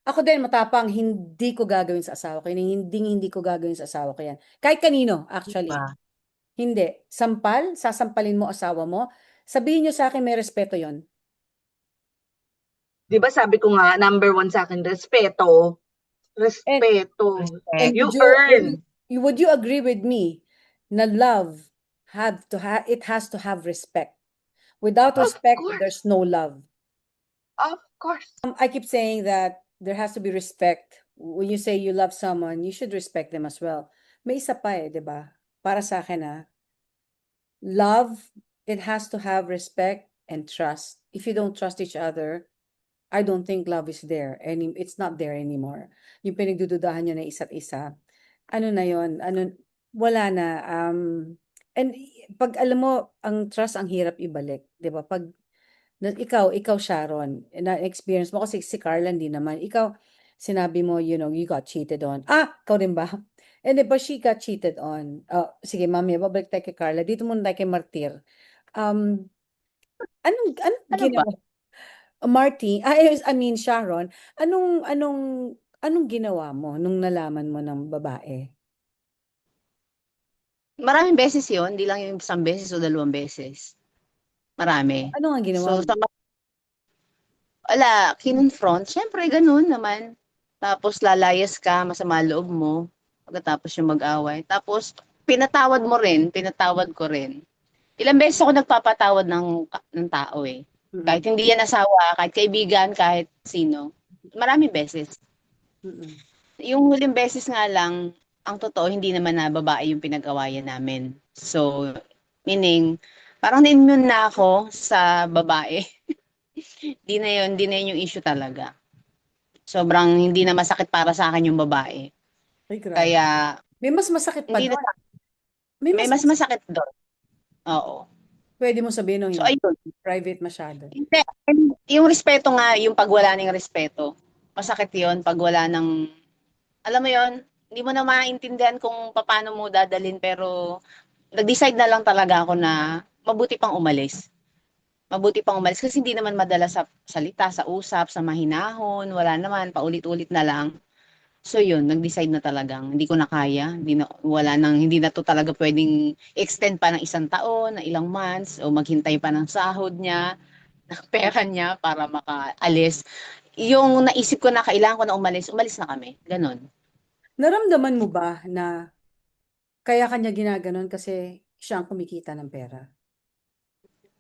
Ako din, matapang, hindi ko gagawin sa asawa ko. Hindi ko gagawin sa asawa ko yan. Kahit kanino, actually. Diba? Hindi. Sasampalin mo asawa mo. Sabihin nyo sa akin, may respeto yon. Di ba sabi ko nga, number 1 sa akin, respeto. Respeto. And You earn. would you agree with me na love it has to have respect. Without Of respect, course. there's no love. Of course. I keep saying that there has to be respect. When you say you love someone, you should respect them as well. May isa pa di ba? Para sa akin love, it has to have respect and trust. If you don't trust each other, I don't think love is there. It's not there anymore. Yung pinagdududahan nyo na isa't isa, ano na yon? Wala na. And pag alam mo, ang trust ang hirap ibalik, 'di ba? Pag ikaw Sharon, na-experience mo kasi si Carla hindi naman. Ikaw, sinabi mo, you got cheated on. Ikaw din ba? And then, but she got cheated on. Sige, mami, babalik tayo kay Carla. Dito muna tayo kay Martir. Anong Ano ginawa? Marty, I mean Sharon, anong ginawa mo nung nalaman mo ng babae? Maraming beses yun, hindi lang yung isang beses o 2 beses. Marami. Ano nga ginawa So, mo? wala, kinonfront, syempre ganun naman. Tapos lalayas ka, masama loob mo, pagkatapos yung mag-away. Tapos pinatawad ko rin. Ilang beses ako nagpapatawad ng tao eh. Mm-mm. Kahit hindi yan asawa, kahit kaibigan, kahit sino. Maraming beses. Mm-mm. Yung huling beses nga lang, ang totoo, hindi naman na babae yung pinag-awayan namin. So, meaning, parang na-immune na ako sa babae. Di na yun yung issue talaga. Sobrang hindi na masakit para sa akin yung babae. Ay, grabe. Kaya, May mas masakit pa hindi na, doon. may mas masakit doon. Oo. Pwede mo sabihin So, hindi. ayun. Private masyado. Hindi. Yung respeto nga, yung pagwala ng respeto. Masakit yun pag wala ng, alam mo yun, hindi mo na maintindihan kung paano mo dadalhin, pero nag-decide na lang talaga ako na mabuti pang umalis. Mabuti pang umalis kasi hindi naman madala sa salita, sa usap, sa mahinahon, wala naman, paulit-ulit na lang. So yun, nag-decide na talagang hindi ko na kaya, hindi na to talaga pwedeng extend pa ng 1 taon, na ilang months, o maghintay pa ng sahod niya, ng pera niya para makaalis. Yung naisip ko na kailangan ko na umalis na kami. Ganon. Naramdaman mo ba na kaya kanya ginaganon kasi siya ang kumikita ng pera?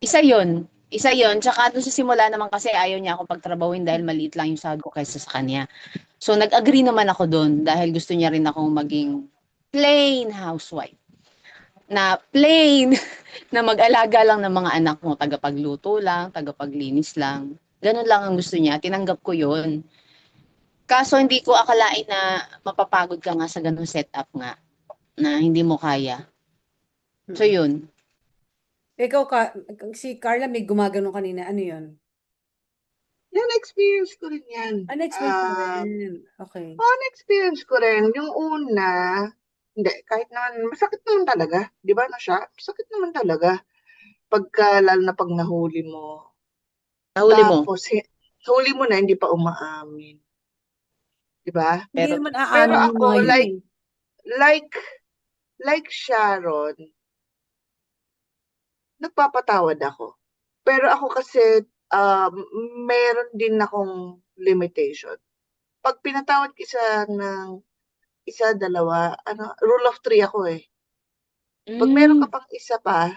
Isa yun. Tsaka doon sa simula naman kasi ayaw niya ako pagtrabahuin dahil maliit lang yung sahod ko kaysa sa kanya. So nag-agree naman ako doon dahil gusto niya rin akong maging plain housewife. Na plain, na mag-alaga lang ng mga anak mo, tagapagluto lang, tagapaglinis lang. Ganun lang ang gusto niya. Tinanggap ko yun. Kaso hindi ko akalain na mapapagod ka nga sa ganung setup nga na hindi mo kaya. So yun. Ikaw, si Carla may gumagano kanina. Ano yun? Yan, experience ko rin yan. Unexpected rin. Okay. Na-experience ko rin. Yung una, hindi, kahit naman, masakit naman talaga. Di ba na siya? Masakit naman talaga. Lalo na pag nahuli mo. Nahuli mo. Tapos, huli mo na, hindi pa umaamin. Di ba? Hindi Pero- naman Pero aamin yung ako, mga yun. like Sharon, nagpapatawad ako. Pero ako kasi, meron din akong limitation. Pag pinatawad isa ng isa, dalawa, rule of 3 ako eh. Pag meron ka pang isa pa,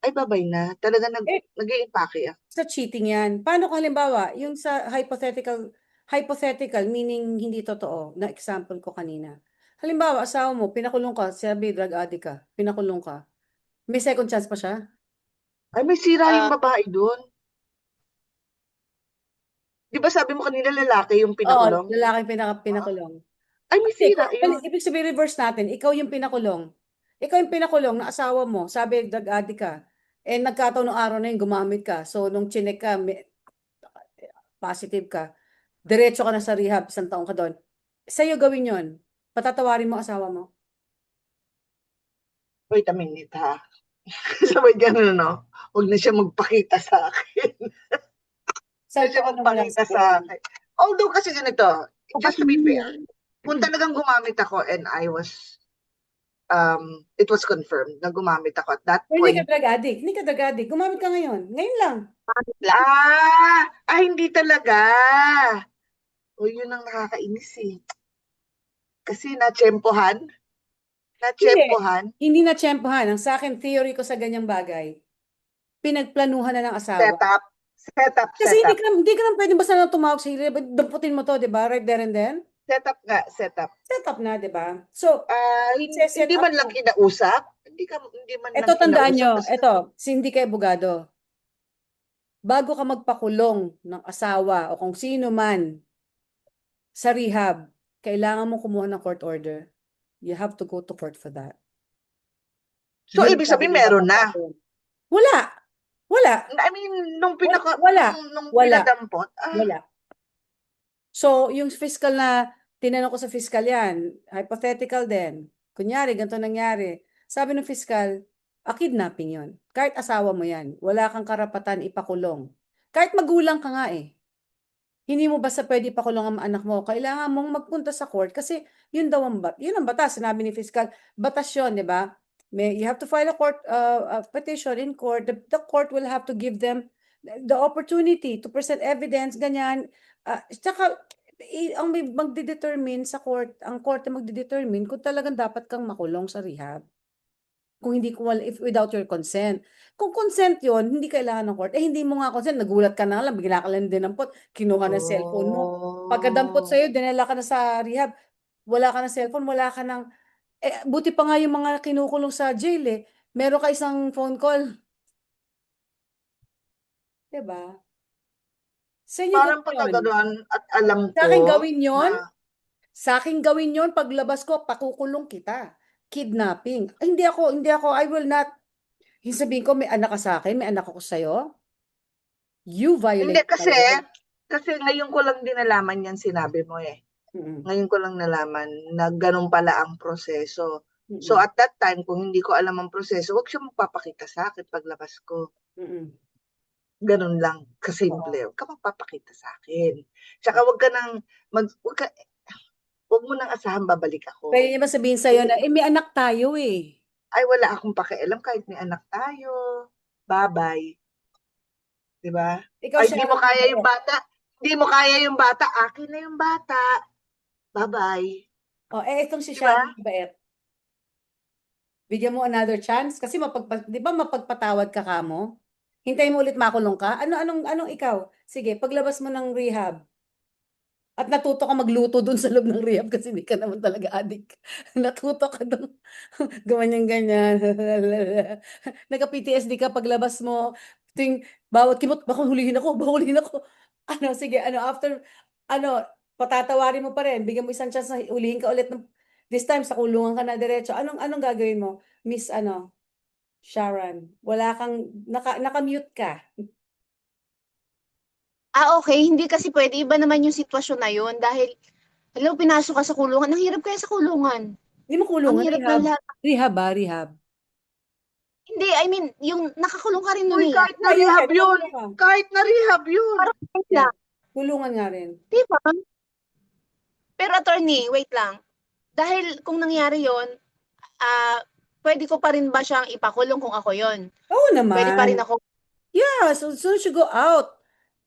ay babay na. Talaga nag-i-impake ako. Sa cheating yan. Paano kung halimbawa, yung sa hypothetical meaning hindi totoo, na example ko kanina. Halimbawa, asawa mo, pinakulong ka, sabi, drug addict ka, pinakulong ka. May second chance pa siya? Ay, may sira yung babae doon. Di ba sabi mo kanina lalaki yung pinakulong? Oo, lalaking pinakulong. Ay, may sira yun. Ibig sabihin, reverse natin. Ikaw yung pinakulong. Ikaw yung pinakulong na asawa mo, sabi drug addict ka. Eh, nagkataon ng araw na yun, gumamit ka. So, nung chinek ka, positive ka, diretso ka na sa rehab, 1 taon ka doon. Sa'yo gawin yon. Patatawarin mo asawa mo. Wait a minute ha. Sabay ganun, no? Huwag na siya magpakita sa akin. Saan Huwag siya ka na wala magpakita sa akin. Although kasi ganito, just to be fair, kung talagang gumamit ako and it was confirmed na gumamit ako at that Pero hindi point. ka drug addict. Hindi ka drug addict. Gumamit ka ngayon. Ngayon lang. Hindi talaga. O, yun ang nakakainis eh. Kasi natsempohan. Hindi na tsempohan. Ang sa akin, theory ko sa ganyang bagay, pinagplanuhan na ng asawa. Setup. Kasi hindi ka lang pwede basta na tumawag sa hili. Damputin mo to, di ba? Right there and then. Setup. Setup na, di ba? So, Hindi man lang kinausap. Hindi man lang ito tandaan nyo. kinausap. Ito, hindi ka abogado. Bago ka magpakulong ng asawa o kung sino man sa rehab, kailangan mo kumuha ng court order. You have to go to court for that. So, Yun ibig ang sabihin meron na. Wala. I mean, nung Wala. pinadampot. Wala. So, yung fiscal na, tinanong ko sa fiscal yan, hypothetical din. Kunyari, ganito nangyari. Sabi ng fiscal, kidnapping yun. Kahit asawa mo yan, wala kang karapatan ipakulong. Kahit magulang ka nga eh. Hindi mo basta pwede ipakulong ang anak mo. Kailangan mong magpunta sa court kasi yun daw yun ang batas. Sinabi ni fiscal, batas yun, di ba? You have to file a petition in court. The court will have to give them the opportunity to present evidence, ganyan. Tsaka, ang magdedetermine sa court, ang court na magdedetermine kung talagang dapat kang makulong sa rehab. Kung hindi without your consent. Kung consent yon, hindi kailangan ng court. Hindi mo nga consent, nagulat ka na lang, bigla ka lang dinampot, kinuha ng cellphone mo. Pagkadampot sa'yo, dinala ka na sa rehab, wala ka ng cellphone, wala ka ng, buti pa nga yung mga kinukulong sa jail eh. Meron ka isang phone call. Diba? Sa inyo Parang gawin yun. pagkaganon at alam ko. Sa akin gawin yun. na- Sa akin gawin yon, paglabas ko, pakukulong kita. Kidnapping. Hindi ako, I will not, sabihin ko, may anak ka sa akin, may anak ako sa'yo. You violate. Hindi, kasi ngayon ko lang din nalaman yan sinabi mo eh. Ngayon ko lang nalaman na ganun pala ang proseso. So at that time, kung hindi ko alam ang proseso, huwag siya magpapakita sa akin paglabas ko. Ganun lang, kasimple. Huwag ka magpapakita sa akin. Tsaka huwag mo nang asahan babalik ako. Pwede niya ba sabihin sa'yo na, may anak tayo eh. Ay, wala akong pakialam kahit may anak tayo. Bye-bye. Diba? Ay, hindi mo kaya yung bata. Hindi mo kaya yung bata. Akin na yung bata. Bye-bye. Itong si Sharon Bait. Bigyan mo another chance kasi di ba mapagpatawad ka mo? Hintayin mo ulit makulong ka? Anong ikaw? Sige, paglabas mo ng rehab. At natuto ka magluto dun sa loob ng rehab kasi hindi ka naman talaga addict. Natuto ka dun. Ganyan. Nagka-PTSD ka paglabas mo. Bawat kimot, baka hulihin ako. Sige, after, patatawarin mo pa rin. Bigyan mo isang chance na hulihin ka ulit. This time, sa kulungan ka na diretso. Anong gagawin mo? Miss, Sharon, wala kang, naka-mute ka. Okay. Hindi kasi pwede. Iba naman yung sitwasyon na yun. Dahil, pinasok ka sa kulungan. Ang hirap kaya sa kulungan. Hindi mo kulungan. Ang hirap na lahat. Rehab. Hindi, I mean, yung nakakulong ka rin nun eh. Kahit na rehab yun. Kahit na rehab yun. Yeah. Kulungan nga rin. Diba? Pero attorney, wait lang. Dahil kung nangyari yun, pwede ko pa rin ba siyang ipakulong kung ako yun? Oo naman. Pwede pa rin ako. Yeah, so soon as you go out,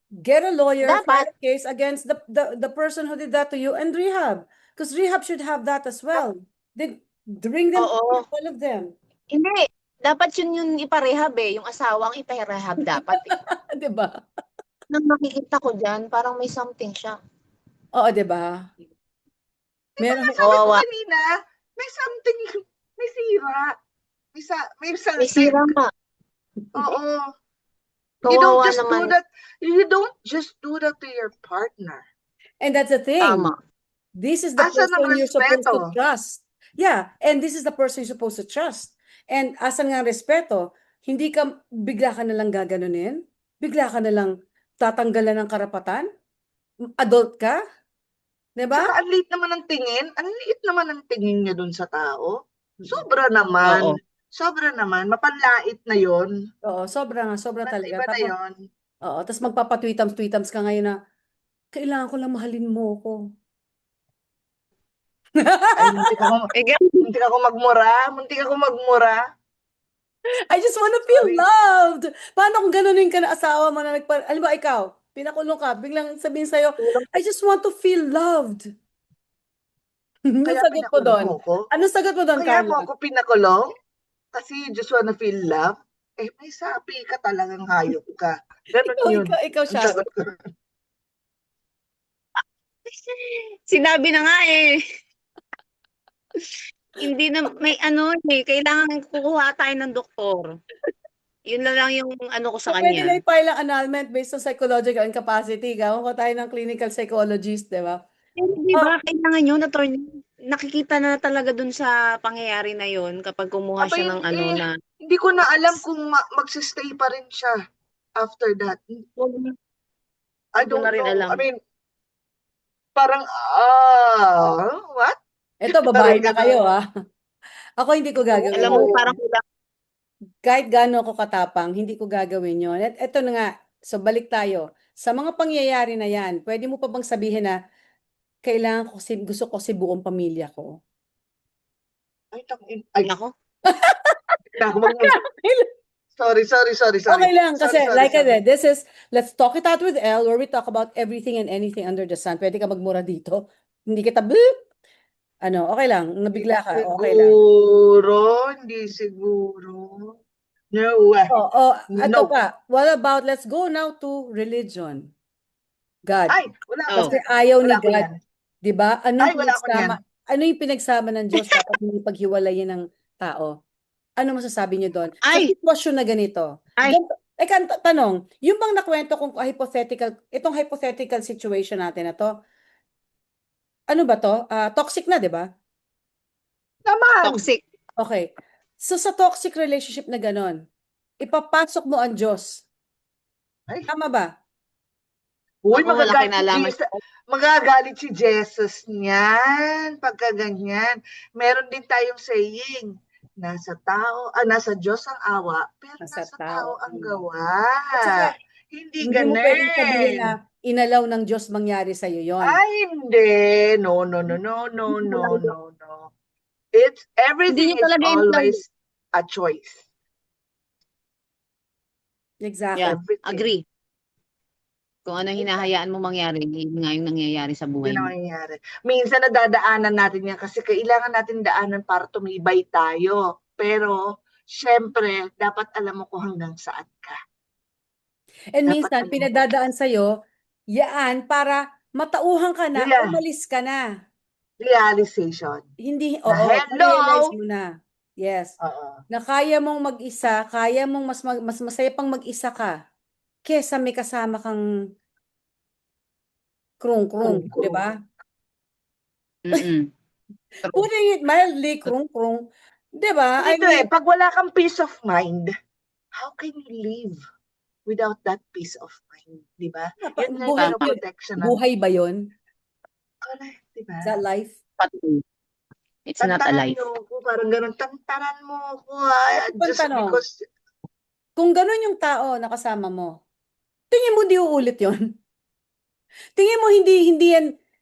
get a lawyer, Dapat. file a case against the person who did that to you and rehab. Because rehab should have that as well. They bring them, all of them. Hindi. Dapat yun iparehab eh. Yung asawa ang iparehab dapat eh. Diba? Nang nakikita ko dyan, parang may something siya. Oo, diba? Meron. Sabi ko kanina, may something, may sira. May something. May sira nga. Oo. Kawawa naman. You don't just do that to your partner. And that's the thing. Tama. This is the person you're supposed to trust. Yeah, and this is the person you're supposed to trust. And asan nga ang respeto? Hindi ka, bigla ka nalang gaganunin? Bigla ka nalang tatanggalan ng karapatan? Adult ka? Diba? Saka ang liit naman ng tingin. Ang liit naman ng tingin niya dun sa tao. Mm. Sobra naman. Oo. Sobra naman. Mapanlait na yon. Oo, sobra nga, sobra talaga. Iba na Tapos, yon. oo, tapos magpapatweetams ka ngayon na, kailangan ko lang mahalin mo ko. Ay, muntik ako, Eh, muntik ako magmura. Muntik ako magmura. I just want to feel Sorry. loved. Paano kung ganunin ka na asawa mo na alam ba ikaw, pinakulong ka, biglang sabihin sa'yo, I just want to feel loved. Anong Kaya sagot mo pinakulong doon? mo ko. Anong sagot mo doon, Kaya mo Carla? ako pinakulong? Kasi you just wanna feel love? Eh, may sapi ka talagang hayop ka. Ganun yun. Ikaw Ang siya. sagot ko. sinabi na nga eh. Hindi na, may ano eh, kailangan kukuha tayo ng doktor. Yun na lang yung ano ko So, sa pwede na kanya. i-file ang annulment based on psychological incapacity. Gawin ko tayo ng clinical psychologist, di ba? Di ba, kailangan yun, attorney, nakikita na talaga dun sa pangyayari na yun kapag kumuha Aba, siya ng ano eh, na, hindi ko na alam kung magsistay pa rin siya after that. I Hindi ko don't na rin know. alam. I mean, parang, what? Ito, babae na Parang kayo, ganun. ha? Ako hindi ko gagawin. alam mo, parang kulang. Kahit gaano ako katapang, hindi ko gagawin yon. At eto na nga, so balik tayo. Sa mga pangyayari na yan, pwede mo pa bang sabihin na kailangan ko gusto ko si buong pamilya ko? Ay, ay, Nako. ako sorry. Okay lang, kasi Sorry, like I sorry. said, this is Let's Talk It Out with Elle, where we talk about everything and anything under the sun. Pwede ka magmura dito. Hindi kita, beep! Ano, okay lang, nabigla ka, okay lang. Hindi siguro. No way. Ito No. pa, what about, let's go now to religion. God. Ay, wala Oh. ako. Kasi ayaw ni Wala ko God. yan. Di ba? Ay, wala ako yan. Ano yung pinagsama ng Diyos dapat hindi paghiwalayin ng tao? Ano masasabi niyo doon? Sa Ay! sitwasyon na ganito. Ay! Tanong, yung bang nakwento kong itong hypothetical situation natin na to, ano ba to? Toxic na, di ba? Naman. Toxic. Okay. So sa toxic relationship na ganon, ipapasok mo ang Diyos. Ay. Tama ba? Uy, Ako, wala kinalaman. magagalit si Jesus niyan. Pagka ganyan. Meron din tayong saying, nasa Diyos ang awa, pero nasa tao ang gawa. At saka, Hindi hindi mo pwedeng ganun. sabihin na inalaw ng Diyos mangyari sa'yo yon. Ay, hindi. No. Everything Hindi niya is talaga always a choice. Exactly. Yeah, Everything. agree. Kung ano hinahayaan mo mangyari, yun nga yung nangyayari sa buhay Yun ang mo. nangyayari. Minsan nadadaanan natin yan kasi kailangan natin daanan para tumibay tayo. Pero, syempre, dapat alam mo kung hanggang saan ka. And Dapat minsan, alam mo. pinadadaan sa'yo, yaan para matauhan ka na, Yeah. umalis ka na. Realization. Hindi, Na hello! realize mo na. Yes. Oo. Na kaya mong mag-isa, kaya mong mas masaya pang mag-isa ka, kesa may kasama kang krung-krung, Krung-krung. di ba? Mm-mm. Putting it mildly, krung-krung. Di ba? I Ito mean, pag wala kang peace of mind, how can you live without that peace of mind? Di ba? Yun nga buhay, yung protection. buhay ba yun? Correct, di ba? Is that life? It's not a life. Tantanan mo ko, parang ganun, tantanan mo ko, just Tanong. because, Kung ganun yung tao na kasama mo, tingin mo di uulit yon? Tingin mo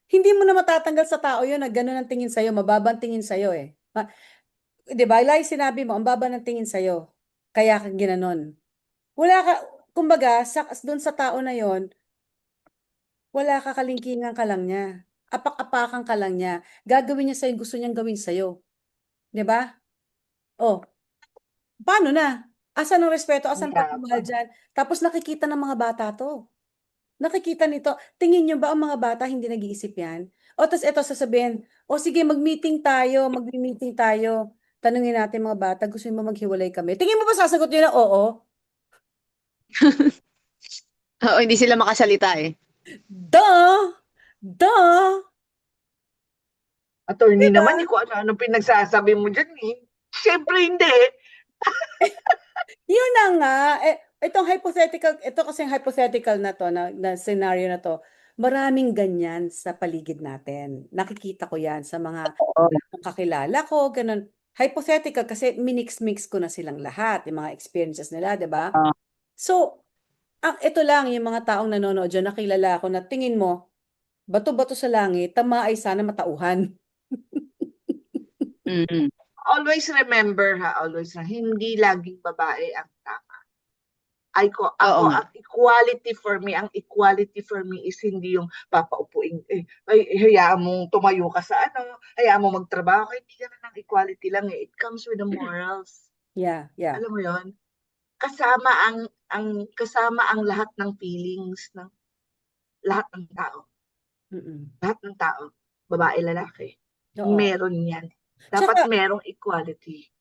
hindi mo na matatanggal sa tao yun na ganun ang tingin sa'yo, mababang tingin sa'yo eh. Di ba? Like sinabi mo, ang baba ng tingin sa'yo, kaya ka ginanon. Wala ka, kumbaga, doon sa tao na yon, wala ka, kalingkingan ka lang niya. Apak-apakan ka lang niya. Gagawin niya sa'yo, gusto niyang gawin sa'yo. Di ba? Oh, paano na? Asan ang respeto? Asan ang pagmamahal dyan? Tapos nakikita ng mga bata to. Nakikita nito. Tingin niyo ba ang mga bata hindi nag-iisip yan? O tas eto sasabihin, o sige mag-meeting tayo, mag-meeting tayo. Tanungin natin mga bata, gusto mo maghiwalay kami? Tingin mo ba sasagot nila oo? Oo, hindi sila makasalita eh. Duh! Duh! Attorney Diba? naman, kung ano-ano pinagsasabi mo dyan eh. Siyempre hindi. Yun na nga, itong hypothetical, ito kasing hypothetical na to, na scenario na to, maraming ganyan sa paligid natin. Nakikita ko yan sa mga kakilala ko, ganun. Hypothetical kasi minix-mix ko na silang lahat, yung mga experiences nila, di ba? So, ito lang, yung mga taong nanonood dyan, nakilala ko na tingin mo, bato-bato sa langit, tama ay sana matauhan. Mm. Always remember always na hindi laging babae ang tama. Ako, Oo nga. ang equality for me is hindi yung papaupuin, ay, hayaan mong tumayo ka sa hayaan mo magtrabaho, hindi ganun ang equality lang eh. It comes with the morals. Yeah. Alam mo yon? Kasama kasama ang lahat ng feelings ng lahat ng tao. Lahat ng tao, babae, lalaki. Oo. Meron yan. Dapat Tsaka, merong equality.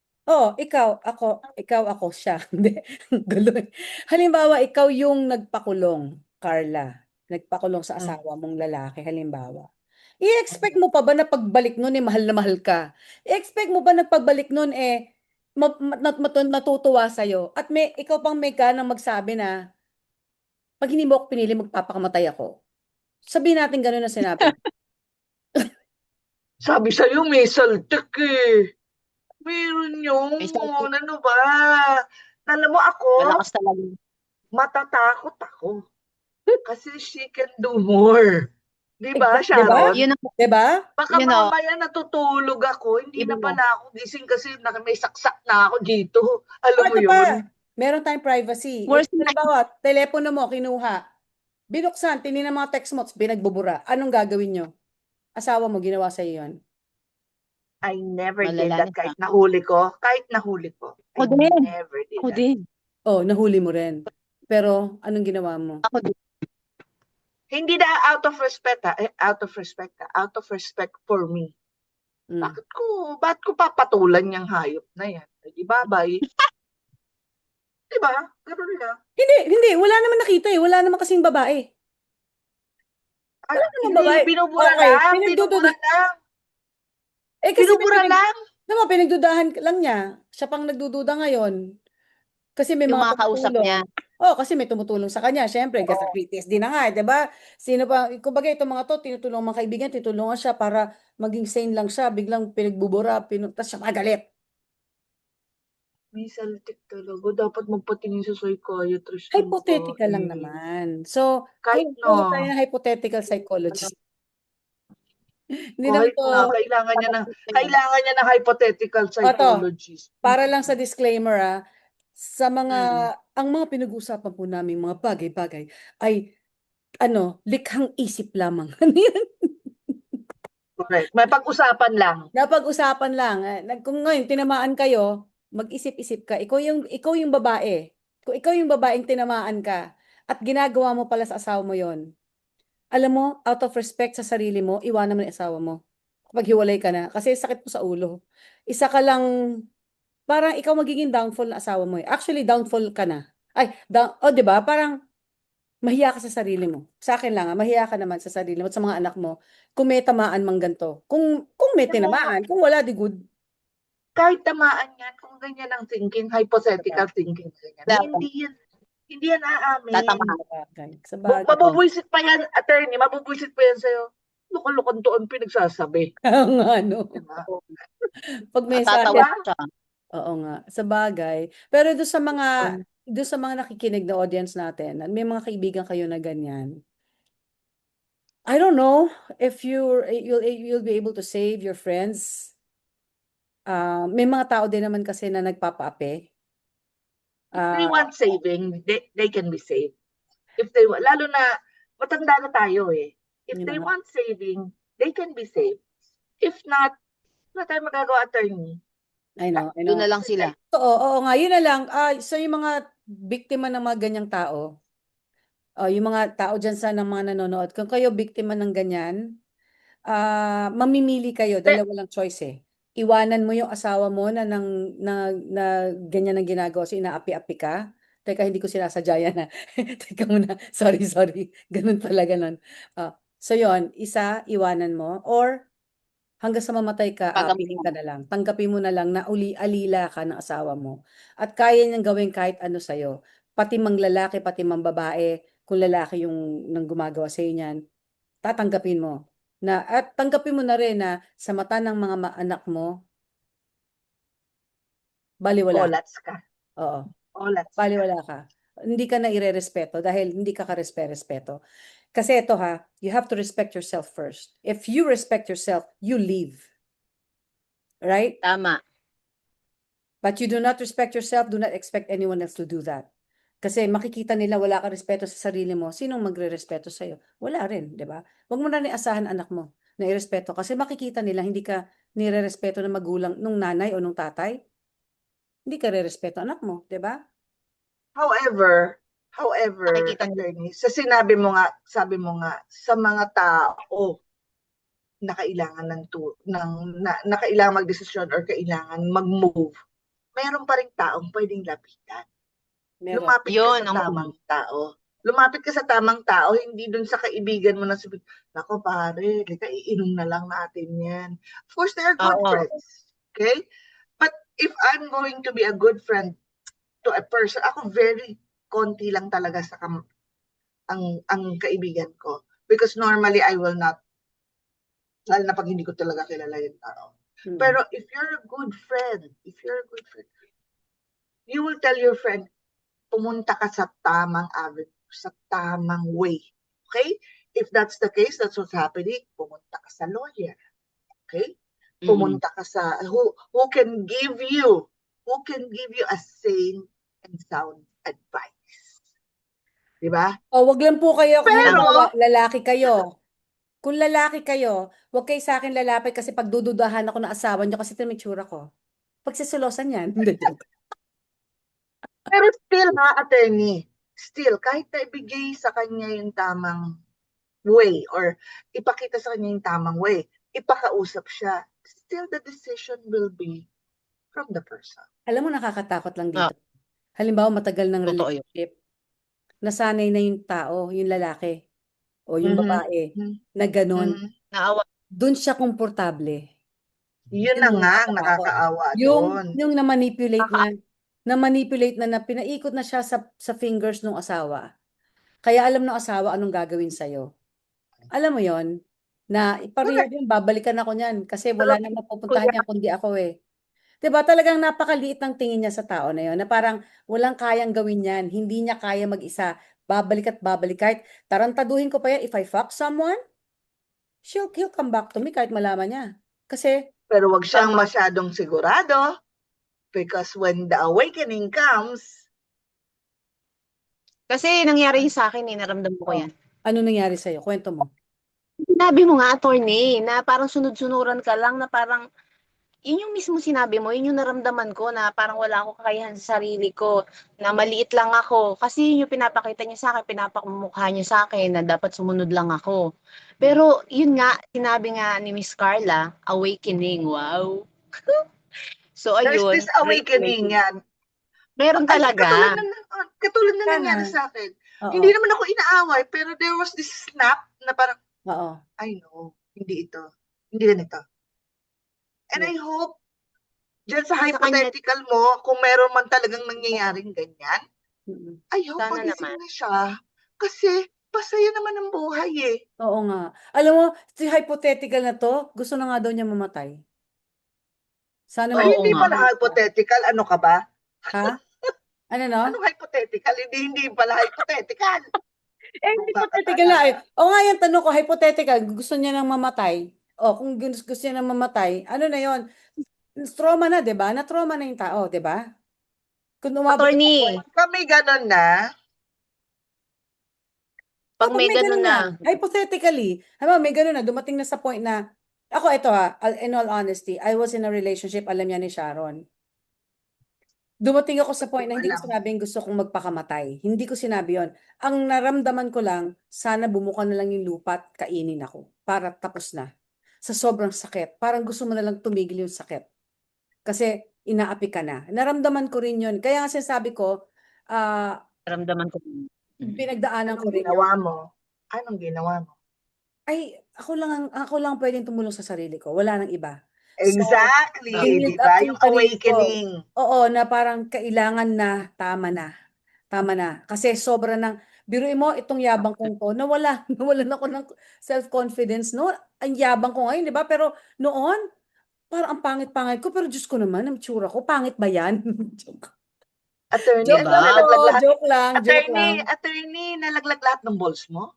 ikaw, ako, siya. Hindi, gulo eh. Halimbawa, ikaw yung nagpakulong, Carla. Nagpakulong sa asawa mong lalaki, halimbawa. I-expect mo pa ba na pagbalik nun mahal na mahal ka? I-expect mo ba na pagbalik nun natutuwa sa'yo? At ikaw pang may ganang magsabi na, pag hindi mo ako pinili, magpapakamatay ako. Sabihin natin gano'n na sinabi. Sabi sa'yo, may saltik eh. Meron yung, May saltik. ano ba? Alam mo ako, Malakas talaga. matatakot ako. Kasi she can do more. Di ba, Exact, di ba? Sharon? Yun ang, Diba? Baka yun o, mamaya natutulog ako, hindi na Iba. pala ako gising kasi may saksak na ako dito. Alam mo Ito pa, yun? meron tayong privacy. Worst Halimbawa, telepono mo, kinuha. Binuksan, tinignan mga text mo, binagbubura. Anong gagawin nyo? Asawa mo, ginawa sa yun. I never did Malala that na kahit nahuli ko. Kahit nahuli ko. I Ako din. never did Ako that. din. Oh, nahuli mo rin. Pero, anong ginawa mo? Ako din. Hindi na out of respect out of respect for me. Mm. Bakit ko papatulan yung hayop na yan? Di babay. Di ba? Ganun lang. Hindi. Wala naman nakita eh. Wala naman kasing babae. Ay, Wala naman hindi, babae. binubura Okay, lang. pinagdududa. Binubura lang. Kasi Binubura lang. pinagdudahan lang niya. Siya pang nagdududa ngayon. Kasi may Yung mga mga kausap niya. tumutulong. Kasi may tumutulong sa kanya. Siyempre, gasakritis din na nga, di ba? Sino pa, kumbaga itong mga to, tinutulungan mga kaibigan, tinutulungan siya para maging sane lang siya. Biglang pinagbubura, tapos siya magalit. May saltik talaga. Dapat magpatingin sa psychiatrist. ng Hypothetical lang babae. naman. So, Kahit kung na. tayo na hypothetical psychologist. Hindi naman Kahit to, na. Kailangan niya ng hypothetical psychologist. para lang sa disclaimer sa mga, Mm. ang mga pinag-uusapan po namin mga bagay-bagay ay, likhang isip lamang. Ano yan? Correct. May pag-usapan lang. Napag-usapan lang. Kung ngayon tinamaan kayo, mag-isip-isip ka. Ikaw yung babae. Kung ikaw yung babaeng tinamaan ka at ginagawa mo pala sa asawa mo yon, alam mo, out of respect sa sarili mo, iwanan mo yung asawa mo. Kapag hiwalay ka na. Kasi sakit mo sa ulo. Isa ka lang, parang ikaw magiging downfall na asawa mo. Actually, downfall ka na. Di ba? Parang mahiya ka sa sarili mo. Sa akin lang, mahiya ka naman sa sarili mo at sa mga anak mo kung may tamaan mang ganito. Kung may Alam mo, tinamaan, kung wala, di good. kahit tamaan yan, kung ganyan ang thinking, hypothetical thinking, ganyan, hindi yan aamin. Tatamaan. Sa bagay. Mabubwisit pa yan, attorney, mabubwisit pa yan sa'yo. Lukon-lukon doon pinagsasabi. Diba? Pag may Tatawa siya. oo nga, sa bagay. Pero doon sa mga nakikinig na audience natin, may mga kaibigan kayo na ganyan. I don't know if you'll be able to save your friends. May mga tao din naman kasi na nagpapaapi. If they want saving, they can be saved. Lalo na, matanda na tayo eh. If they want saving, they can be saved. If not, wala tayong magagawa, attorney. I know. Doon na lang sila. Oo nga, yun na lang. So yung mga biktima ng mga ganyang tao, yung mga tao dyan sa ng mga nanonood, kung kayo biktima ng ganyan, mamimili kayo, dalawa lang choice eh. Iwanan mo yung asawa mo na ganyan ang ginagawa, so inaapi-api ka. Teka, hindi ko sinasadya yan na. Teka muna, sorry. Ganun pala, ganun. So yon, isa, iwanan mo, or Hanggang sa mamatay ka, Pag apihin ka na lang. Tanggapin mo na lang na alila ka ng asawa mo. At kaya niyang gawin kahit ano sa'yo. Pati mang lalaki, pati mang babae, kung lalaki yung nang gumagawa sa'yo niyan, tatanggapin mo. At tanggapin mo na rin na sa mata ng mga anak mo, baliwala ka. Olats ka. Oo, Olats ka. baliwala ka. Hindi ka na irerespeto dahil hindi ka karespe-respeto. Kasi ito ha, you have to respect yourself first. If you respect yourself, you leave. Right? Tama. But you do not respect yourself, do not expect anyone else to do that. Kasi makikita nila wala ka respeto sa sarili mo, sinong magre-respeto sa'yo? Wala rin, di ba? Huwag mo na asahan anak mo na irespeto kasi makikita nila hindi ka nire-respeto ng magulang, nung nanay o nung tatay. Hindi ka re-respeto anak mo, di ba? However, Nakikita nila. attorney, sa sabi mo nga, sa mga tao na kailangan na kailangan magdesisyon or kailangan mag-move, meron pa ring taong pwedeng lapitan. Meron. Lumapit ka Yun, sa tamang tao. Lumapit ka sa tamang tao, hindi dun sa kaibigan mo na sabi, nako pare, lika iinom na lang natin yan. Of course, they are good Oo. friends. Okay? But if I'm going to be a good friend to a person, ako very konti lang talaga sa ang kaibigan ko. Because normally, I will not, lalo na pag hindi ko talaga kilala yung tao. Mm. Pero if you're a good friend, you will tell your friend, pumunta ka sa tamang avenue, sa tamang way. Okay? If that's the case, that's what's happening, pumunta ka sa lawyer. Okay? Pumunta ka sa who can give you a sane and sound advice. Di ba? O, wag lang po kayo, kung Pero- halimbawa, lalaki kayo. Kung lalaki kayo, wag kayo sa akin lalapit kasi pagdududahan ako ng asawa niyo kasi ito may tsura ko. Pagsisolosan yan. Hindi, joke. Pero still attorney, kahit na ibigay sa kanya yung tamang way or ipakita sa kanya yung tamang way, ipakausap siya, still the decision will be from the person. Alam mo, nakakatakot lang dito. Halimbawa, matagal ng Totoo yun. relationship. Nasanay na yung tao, yung lalaki o yung babae na ganun. Naawa. Doon siya komportable. Yun na nga ang nakakaawa doon. Yung na-manipulate na pinaikot na siya sa fingers ng asawa. Kaya alam ng asawa anong gagawin sa'yo. Alam mo yon na ipareho yun, babalikan ako niyan kasi wala na mapupuntahan niya kundi ako eh. 'Di ba? Talagang napakaliit ng tingin niya sa tao na yon na parang walang kayang gawin yan. Hindi niya kaya mag-isa. Babalik at babalik. Kahit tarantaduhin ko pa yan, if I fuck someone, he'll come back to me kahit malaman niya. Kasi, Pero wag siyang masyadong sigurado because when the awakening comes, Kasi nangyari yun sa akin naramdaman ko yan. ano nangyari sa'yo? Kwento mo. Sinabi mo nga, attorney, na parang sunod-sunuran ka lang na parang yun yung mismo sinabi mo, yun yung naramdaman ko na parang wala akong kakayahan sa sarili ko, na maliit lang ako. Kasi yun yung pinapakita niya sa akin, pinapamukha niya sa akin na dapat sumunod lang ako. Pero yun nga, sinabi nga ni Miss Carla, awakening, wow. So there's ayun. this awakening yan. Meron talaga. Katulad na Sana. nangyari sa akin. Oo. Hindi naman ako inaaway, pero there was this snap na parang, Oo. I know, hindi ito. Hindi ganito. And I hope, dyan sa hypothetical mo, kung meron man talagang nangyayaring ganyan, Mm-mm. I hope Sana magising naman. na siya. Kasi, pasaya naman ang buhay eh. Oo nga. Alam mo, si hypothetical na to, gusto na nga daw niya mamatay. Sana Ay, Oo hindi nga. pala hypothetical. Ano ka ba? Ha? Ano no? Anong hypothetical? Hindi pala hypothetical. Hypothetical na eh. O nga yung tanong ko, hypothetical, gusto niya nang mamatay. O kung gusto niya nang mamatay, ano na yon? Trauma na, 'di ba? Na-trauma na yung tao, 'di ba? Kung umabot Attorney, Kami ganun na. pag may ganun na, hypothetically, may ganun na, dumating na sa point na, ako ito in all honesty, I was in a relationship, alam niya ni Sharon. Dumating ako sa point na hindi ko sinabing gusto kong magpakamatay. Hindi ko sinabi yon. Ang naramdaman ko lang, sana bumuka na lang yung lupa at kainin ako para tapos na. Sa sobrang sakit. Parang gusto mo na lang tumigil yung sakit. Kasi inaapi ka na. Naramdaman ko rin yun. Kaya nga sinasabi ko, naramdaman ko. pinagdaanan ko Anong rin ginawa yun. mo? Anong ginawa mo? ay, ako lang pwedeng tumulong sa sarili ko, wala nang iba. So, Exactly, binild di up ba? ko Yung yung sarili ko. awakening. Oo, na parang kailangan na, tama na. Tama na. Kasi sobra ng, biruin mo, itong yabang kong to, nawalan ako ng self-confidence, no? Ang yabang ko ngayon, di ba? Pero noon, parang ang pangit-pangit ko, pero Diyos ko naman, ang tsura ko, pangit ba yan? Joke Attorney, joke ano, lang Diba? po, nalaglag lahat. joke lang, joke lang. Attorney, nalaglag lahat ng balls mo?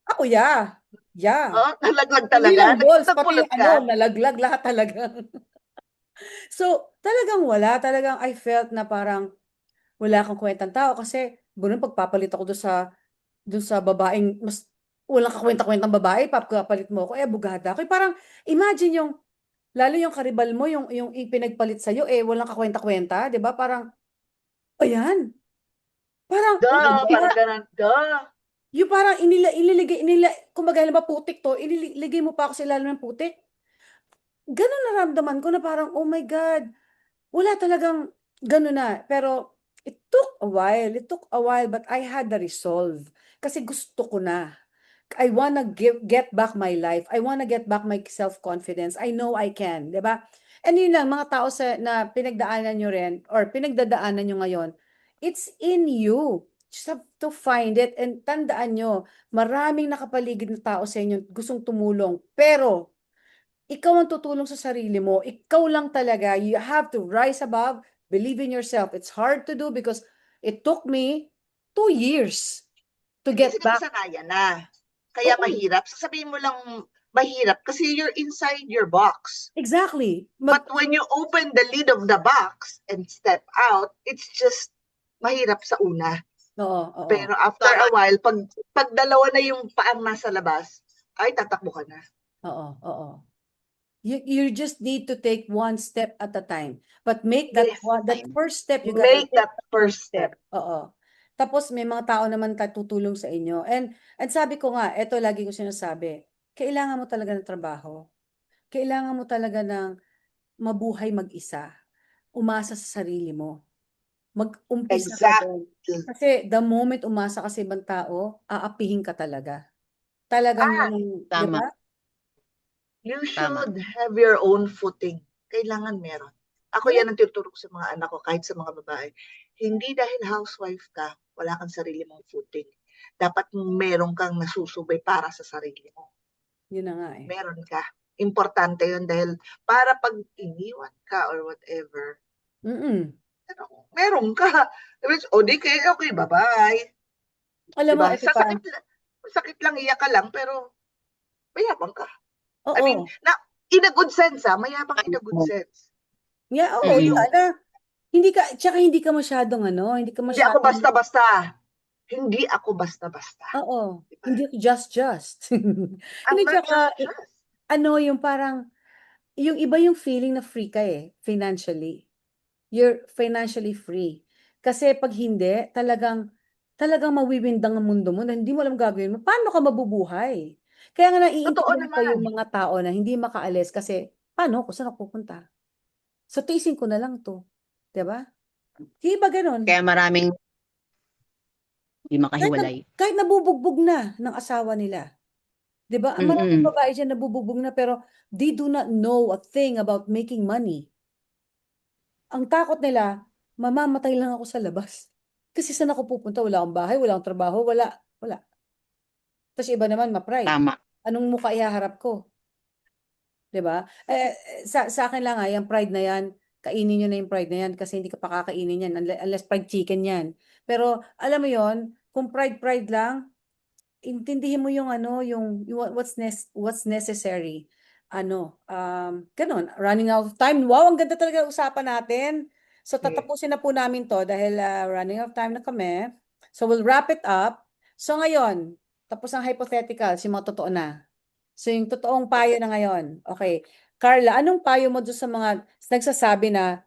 Ako, yeah. Yeah. Oh, nalaglag Hindi talaga? lang balls, pati Nagpulot yung ka? nalaglag lahat talaga. So, talagang wala. Talagang I felt na parang wala kang kwentang tao kasi bunong pagpapalit ako doon sa babaeng mas walang kakwenta-kwentang babae, papalit mo ako, eh, abogada ako. Eh, parang imagine yung, lalo yung karibal mo, yung ipinagpalit sa'yo, eh, walang kakwenta-kwenta, di ba? Parang, ayan, parang, oh my Duh, parang God, ganun. Duh. yung parang kumbaga, ba putik to, iniligay mo pa ako sa ilalim ng putik. Ganun naramdaman ko na parang, oh my God, wala talagang gano'n na. Pero it took a while. It took a while, but I had the resolve. Kasi gusto ko na. I wanna get back my life. I wanna get back my self-confidence. I know I can, 'di ba? And yun lang, mga tao na pinagdaanan nyo rin, or pinagdadaanan nyo ngayon, it's in you. Just have to find it, and tandaan nyo, maraming nakapaligid na tao sa inyo gustong tumulong. Pero, ikaw ang tutulong sa sarili mo. Ikaw lang talaga. You have to rise above, believe in yourself. It's hard to do because it took me 2 years to Hindi get kasi back. nakasanayan na. Kaya Oo, mahirap. Sasabihin mo lang mahirap kasi you're inside your box. exactly. But when you open the lid of the box and step out, it's just mahirap sa una. Oo, oo. Pero after a while, pag dalawa na yung paang nasa labas, ay tatakbo ka na. Oo, oo. You just need to take one step at a time. But make that Yes. that first step, you gotta Make take that the first first step. step. Oo. Tapos may mga tao naman tutulong sa inyo. And sabi ko nga, eto lagi ko sinasabi, kailangan mo talaga ng trabaho. Kailangan mo talaga ng mabuhay mag-isa. Umasa sa sarili mo. Mag-umpisa ka doon. Exactly. Kasi the moment umasa ka sa ibang tao, aapihin ka talaga. Talagang Ah, yun, di Tama. ba? You Tama. should have your own footing. Kailangan meron. Ako Yeah. yan ang tuturo ko sa mga anak ko, kahit sa mga babae. Hindi dahil housewife ka, wala kang sarili mong footing. Dapat meron kang nasusubay para sa sarili mo. Yun na nga eh. Meron ka. Importante yun dahil para pag iniwan ka or whatever, Mm-mm. meron ka. O di kayo, okay, bye-bye. Alam mo, Diba? ito pa. Sakit lang, iyak ka lang, pero mayabang ka. I mean, Oo. in a good sense, mayabang in a good sense. Yeah, oo, Mm-mm. yeah, tsaka hindi ka masyadong hindi ka Hindi ako masyadong, basta-basta. Hindi ako basta-basta. oo, Diba? hindi just. I'm Hindi, not tsaka, just. yung parang, yung iba yung feeling na free ka financially. You're financially free. Kasi pag hindi, talagang mawiwindang ang mundo mo na hindi mo alam gagawin mo. Paano ka mabubuhay? Kaya nga Totoo naiintindihan ko yung naman. mga tao na hindi makaalis kasi, paano ko saan ako pupunta? So, tiisin ko na lang to. 'Di ba? Di ba ganun? Kaya maraming hindi makahiwalay. Kahit nabubugbog na ng asawa nila. 'Di ba? Ang maraming Mm-mm. babae diyan nabubugbog na pero they do not know a thing about making money. Ang takot nila, mamamatay lang ako sa labas. Kasi saan ako pupunta? Wala akong bahay, wala akong trabaho, wala. Tapos iba naman ma-pride. Tama. Anong mukha ihaharap ko? 'Di ba? Sa akin lang yung pride na yan, kainin niyo na yung pride na yan kasi hindi ka pa kakainin yan unless fried chicken yan. Pero alam mo yon, kung pride lang, intindihin mo yung what's necessary. Ganun, running out of time. Wow, ang ganda talaga ng usapan natin. So tatapusin na po namin to dahil running out of time na kami. So we'll wrap it up. So ngayon, tapos ang hypotheticals, yung mga totoo na. So yung totoong payo na ngayon. Okay. Carla, anong payo mo doon sa mga nagsasabi na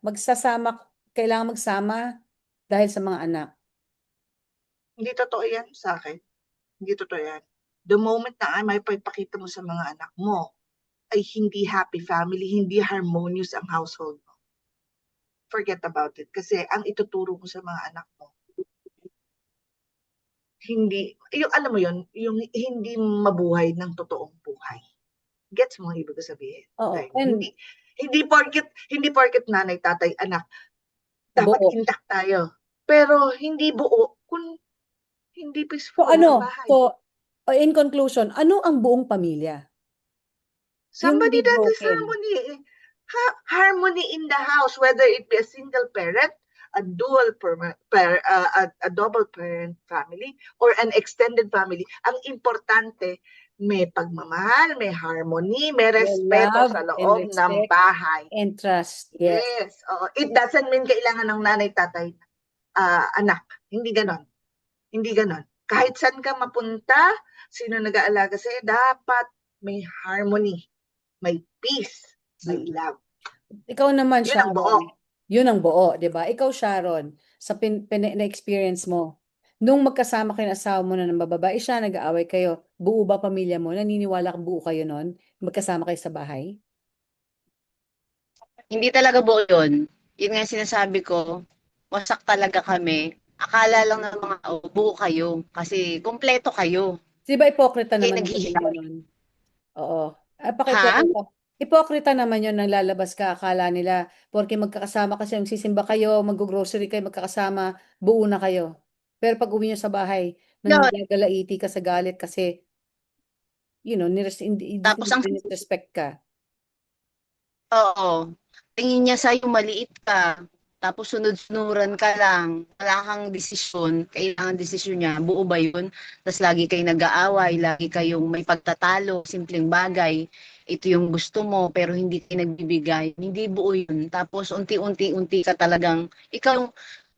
kailangan magsama dahil sa mga anak? Hindi totoo yan sa akin. Hindi totoo yan. The moment na may pagpakita mo sa mga anak mo ay hindi happy family, hindi harmonious ang household mo, forget about it. Kasi ang ituturo mo sa mga anak mo, yung alam mo yun, yung hindi mabuhay ng totoong buhay. Gets mo ang ibig ko sabihin? Oo. Okay. And Hindi porket nanay, tatay, anak, dapat buo. intact tayo. Pero hindi buo kung hindi So peaceful ang ano? bahay. So, in conclusion, ano ang buong pamilya? Yung Somebody hindi that is broken. harmony in the house, whether it be a single parent, a double parent family, or an extended family. Ang importante, may pagmamahal, may harmony, may respeto Love sa and loob ng respect bahay. and trust. Yes. Yes. It doesn't mean kailangan ng nanay, tatay, anak. Hindi ganon. Hindi ganon. Kahit saan ka mapunta, sino nag-aalaga sa'yo, dapat may harmony, may peace, may love. Ikaw naman, Yun ang buo. Sharon. Yun ang buo, di ba? Ikaw, Sharon, sa na-experience mo, nung magkasama kayo ng asawa mo na ng babae siya, nag-aaway kayo, buo ba pamilya mo? Naniniwala kang buo kayo nun? Magkasama kayo sa bahay? Hindi talaga buo yun. Yun nga yung sinasabi ko, wasak talaga kami. Akala lang ng mga tao, buo kayo. Kasi kumpleto kayo. Di ba ipokrita Kaya naman ang tingin mo naghihiwalay. nun? Oo. Ha? Paki-ipokrita. Ipokrita naman yun nang lalabas ka, akala nila, porque magkakasama kasi, magsisimba kayo, mag-grocery kayo, magkakasama, buo na kayo. Pero pag uwi nyo sa bahay, Yun. nanggagalaiti ka sa galit kasi, hindi Tapos ang respect ka. oo. Tingin niya sa'yo maliit ka. Tapos sunod-sunuran ka lang. Wala kang desisyon. Kailangan desisyon niya. Buo ba yun? Tapos lagi kayo nag-aaway. Lagi kayong may pagtatalo. Simpleng bagay. Ito yung gusto mo pero hindi kayo nagbibigay. Hindi buo yun. Tapos unti-unti ka talagang ikaw,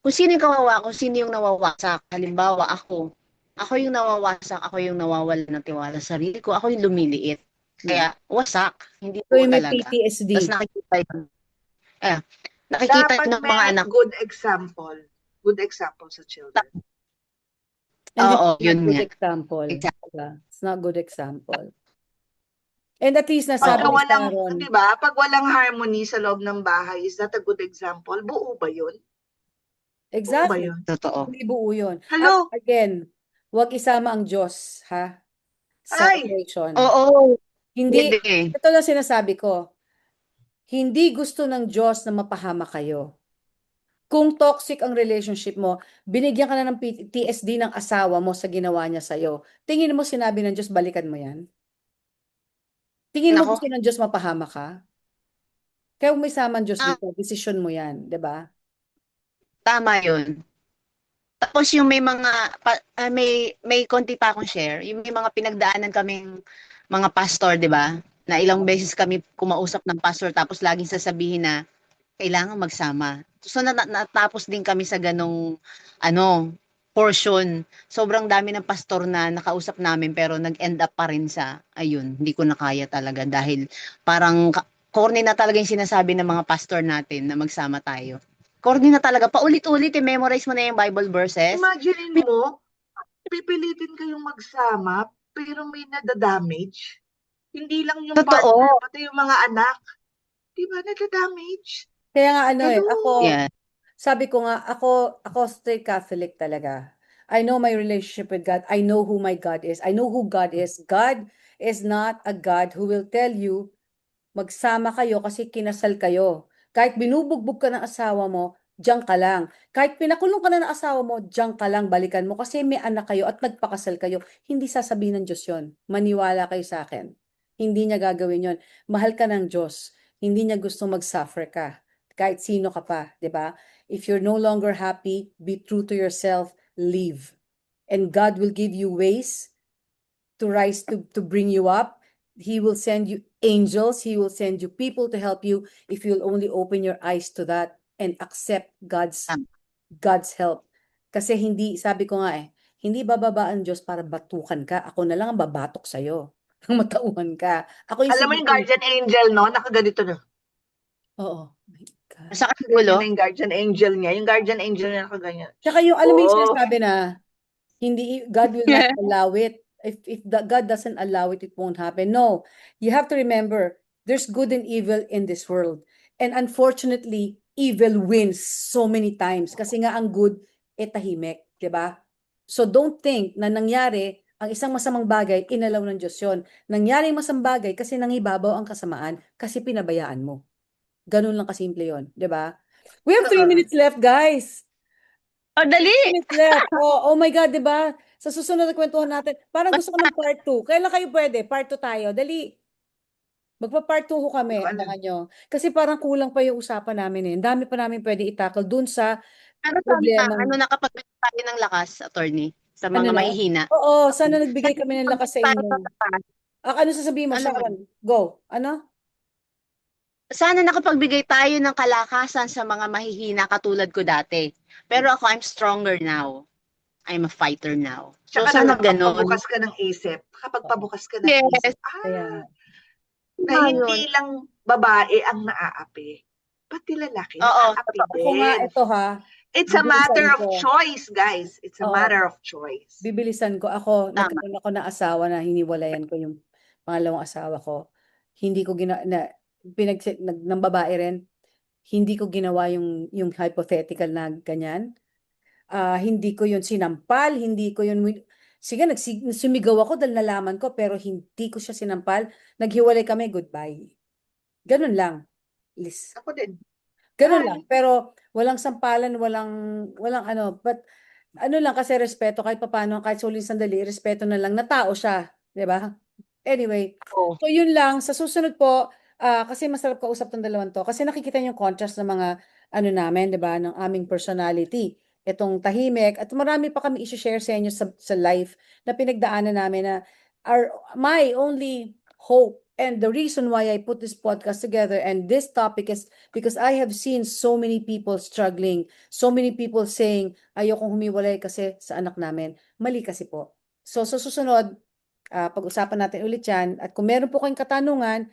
kung sino yung kawawa, kung sino yung nawawasak. Halimbawa ako. Ako yung nawawasak. Ako yung nawawala ng tiwala sa sarili ko. Ako yung lumiliit. Kaya wasak. Hindi So, buo yung may talaga. PTSD. Tapos nakikita yun. Nakikita Dapat ng mga may anak. good example. Good example sa children. And Oo, it's not yun good nga. example. Exactly. Diba? It's not good example. And at least nasabi Pagka ni walang, Sharon, di ba? Pag walang harmony sa loob ng bahay, is that a good example? Buo ba yun? Buo ba exactly, yun? Totoo. hindi buo yun. Hello? At again, huwag isama ang Diyos, ha? Sa Ay! equation. Oo. Hindi, Hindi. ito lang sinasabi ko, hindi gusto ng Diyos na mapahama kayo. Kung toxic ang relationship mo, binigyan ka na ng PTSD ng asawa mo sa ginawa niya sa'yo. Tingin mo sinabi ng Diyos, balikan mo yan? Tingin mo Nako. gusto ng Diyos mapahama ka? Kaya kung may sama ang Diyos Ah, dito, decision mo yan, di ba? tama yun. Tapos yung may mga may konti pa akong share. Yung may mga pinagdaanan kaming mga pastor, 'di ba? Na ilang beses kami kumausap ng pastor tapos laging sasabihin na kailangan magsama. So natapos din kami sa ganong portion. Sobrang dami ng pastor na nakausap namin pero nag-end up pa rin sa ayun, hindi ko na kaya talaga dahil parang corny na talaga yung sinasabi ng mga pastor natin na magsama tayo. Corny na talaga. Paulit-ulit, memorize mo na yung Bible verses. Imagine mo, pipilitin kayong magsama, pero may nadadamage. Hindi lang yung Totoo. partner, pati yung mga anak. Di ba, nadadamage? Kaya nga Hello? ako, Yeah. sabi ko nga, ako straight Catholic talaga. I know my relationship with God. I know who my God is. I know who God is. God is not a God who will tell you, magsama kayo kasi kinasal kayo. Kahit binubugbog ka ng asawa mo, diyan ka lang. Kahit pinakulong ka na ng asawa mo, diyan ka lang, balikan mo kasi may anak kayo at nagpakasal kayo. Hindi sasabihin ng Diyos yun. Maniwala kayo sa akin. Hindi niya gagawin yun. Mahal ka ng Diyos. Hindi niya gusto mag-suffer ka. Kahit sino ka pa, di ba? If you're no longer happy, be true to yourself, leave. And God will give you ways to rise to bring you up. He will send you angels. He will send you people to help you if you'll only open your eyes to that and accept God's help. Kasi hindi, sabi ko nga hindi bababa ang Diyos para batukan ka. Ako na lang ang babatok sa'yo. Matauhan ka. Ako yung Alam mo yung guardian angel, no? Nakaganito na. Oo. My God. Sa Ganyan ulo. na yung guardian angel niya. Yung guardian angel niya nakaganyan. Tsaka yung, alam mo yung Oh. sinasabi na, hindi, God will not allow it. If God doesn't allow it, it won't happen. No, you have to remember, there's good and evil in this world. And unfortunately, evil wins so many times. Kasi nga ang good, tahimik, di ba? So don't think na nangyari ang isang masamang bagay, inalaw ng Diyos yun. Nangyari ang masamang bagay kasi nangibabaw ang kasamaan kasi pinabayaan mo. Ganun lang kasimple yun, di ba? We have 3 minutes left, guys. Oh, dali! 3 minutes left. Oh my God, di ba? Sa susunod na kwentuhan natin, parang gusto ko ng part 2. Kailan kayo pwede? Part 2 tayo. Dali. Magpa-part 2 ho kami. Ano? Abangan nyo. Kasi parang kulang pa yung usapan namin eh. Ang dami pa namin pwede i-tackle dun sa Ano problema. ano nakapagbigay tayo ng lakas, attorney, sa Ano mga na? mahihina? Oo, sana nagbigay kami ng lakas sa inyo. Ano sasabihin mo, Ano? Sharon? Go. Ano? Sana nakapagbigay tayo ng kalakasan sa mga mahihina katulad ko dati. Pero ako, I'm stronger now. I'm a fighter now. So, Tsaka sana ganun. nakapagpabukas ka ng isip. Kapagpabukas ka ng Yes. isip. Kaya, Na hindi lang babae ang naaapi. Pati lalaki Oo, naaapi ako nga, din. ito ha. It's a Bibilisan matter of ko. choice, guys. It's a Oo. matter of choice. Bibilisan ko. Ako, Tama. nagkaroon ako ng asawa na hiniwalayan ko yung pangalawang asawa ko. Hindi ko ng babae rin. Hindi ko ginawa yung hypothetical na ganyan. Hindi ko yun sinampal, hindi ko yun, sige, sumigaw ako dahil nalaman ko, pero hindi ko siya sinampal. Naghiwalay kami, goodbye. Ganun lang. Liz. Ako din. Ganun Bye. lang. Pero walang sampalan, walang ano, but ano lang kasi respeto kahit papaano, kahit sa huling sandali, respeto na lang na tao siya, 'di ba? Anyway, Oo. so yun lang. Sa susunod po, kasi masarap kausap tong dalawang to kasi nakikita niyo yung contrast ng mga ano namin, 'di ba, ng aming personality. Itong tahimik at marami pa kami i-share sa inyo sa life na pinagdaanan namin na my only hope and the reason why I put this podcast together and this topic is because I have seen so many people struggling, so many people saying ayokong humiwalay kasi sa anak namin. Mali kasi po. So sa susunod, pag-usapan natin ulit yan. At kung meron po kayong katanungan,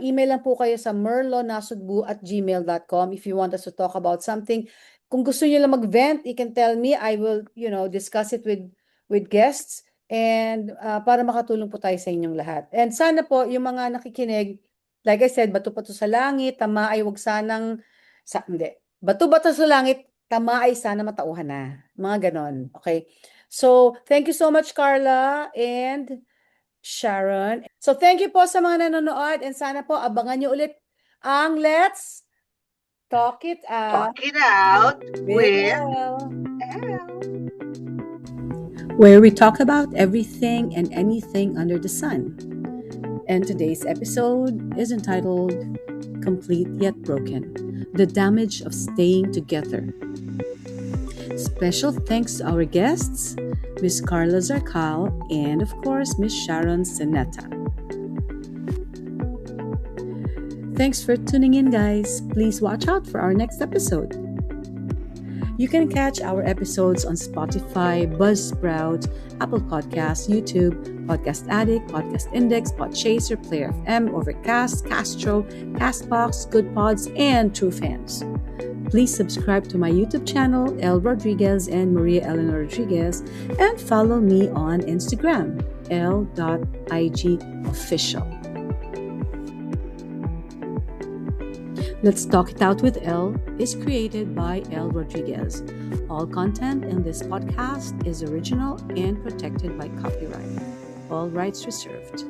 email lang po kayo sa merlonasudbu@gmail.com if you want us to talk about something. Kung gusto niyo lang mag-vent, you can tell me. I will, discuss it with guests and para makatulong po tayo sa inyong lahat. And sana po yung mga nakikinig, like I said, bato-bato sa langit, tama ay wag sanang hindi. Bato-bato sa langit, tama ay sana matauhan na. Mga ganon. Okay? So, thank you so much, Carla and Sharon. So, thank you po sa mga nanonood and sana po abangan nyo ulit ang Let's Talk It Out Talk it out with Elle, Elle. where we talk about everything and anything under the sun. And today's episode is entitled Complete Yet Broken: The Damage of Staying Together. Special thanks to our guests, Miss Carla Zarcal and of course Miss Sharon Sineta. Thanks for tuning in, guys. Please watch out for our next episode. You can catch our episodes on Spotify, Buzzsprout, Apple Podcasts, YouTube, Podcast Addict, Podcast Index, Podchaser, Player FM, Overcast, Castro, Castbox, Good Pods, and True Fans. Please subscribe to my YouTube channel, Elle Rodriguez and Maria Eleanor Rodriguez, and follow me on Instagram, l.igofficial. Let's Talk It Out with Elle is created by Elle Rodriguez. All content in this podcast is original and protected by copyright. All rights reserved.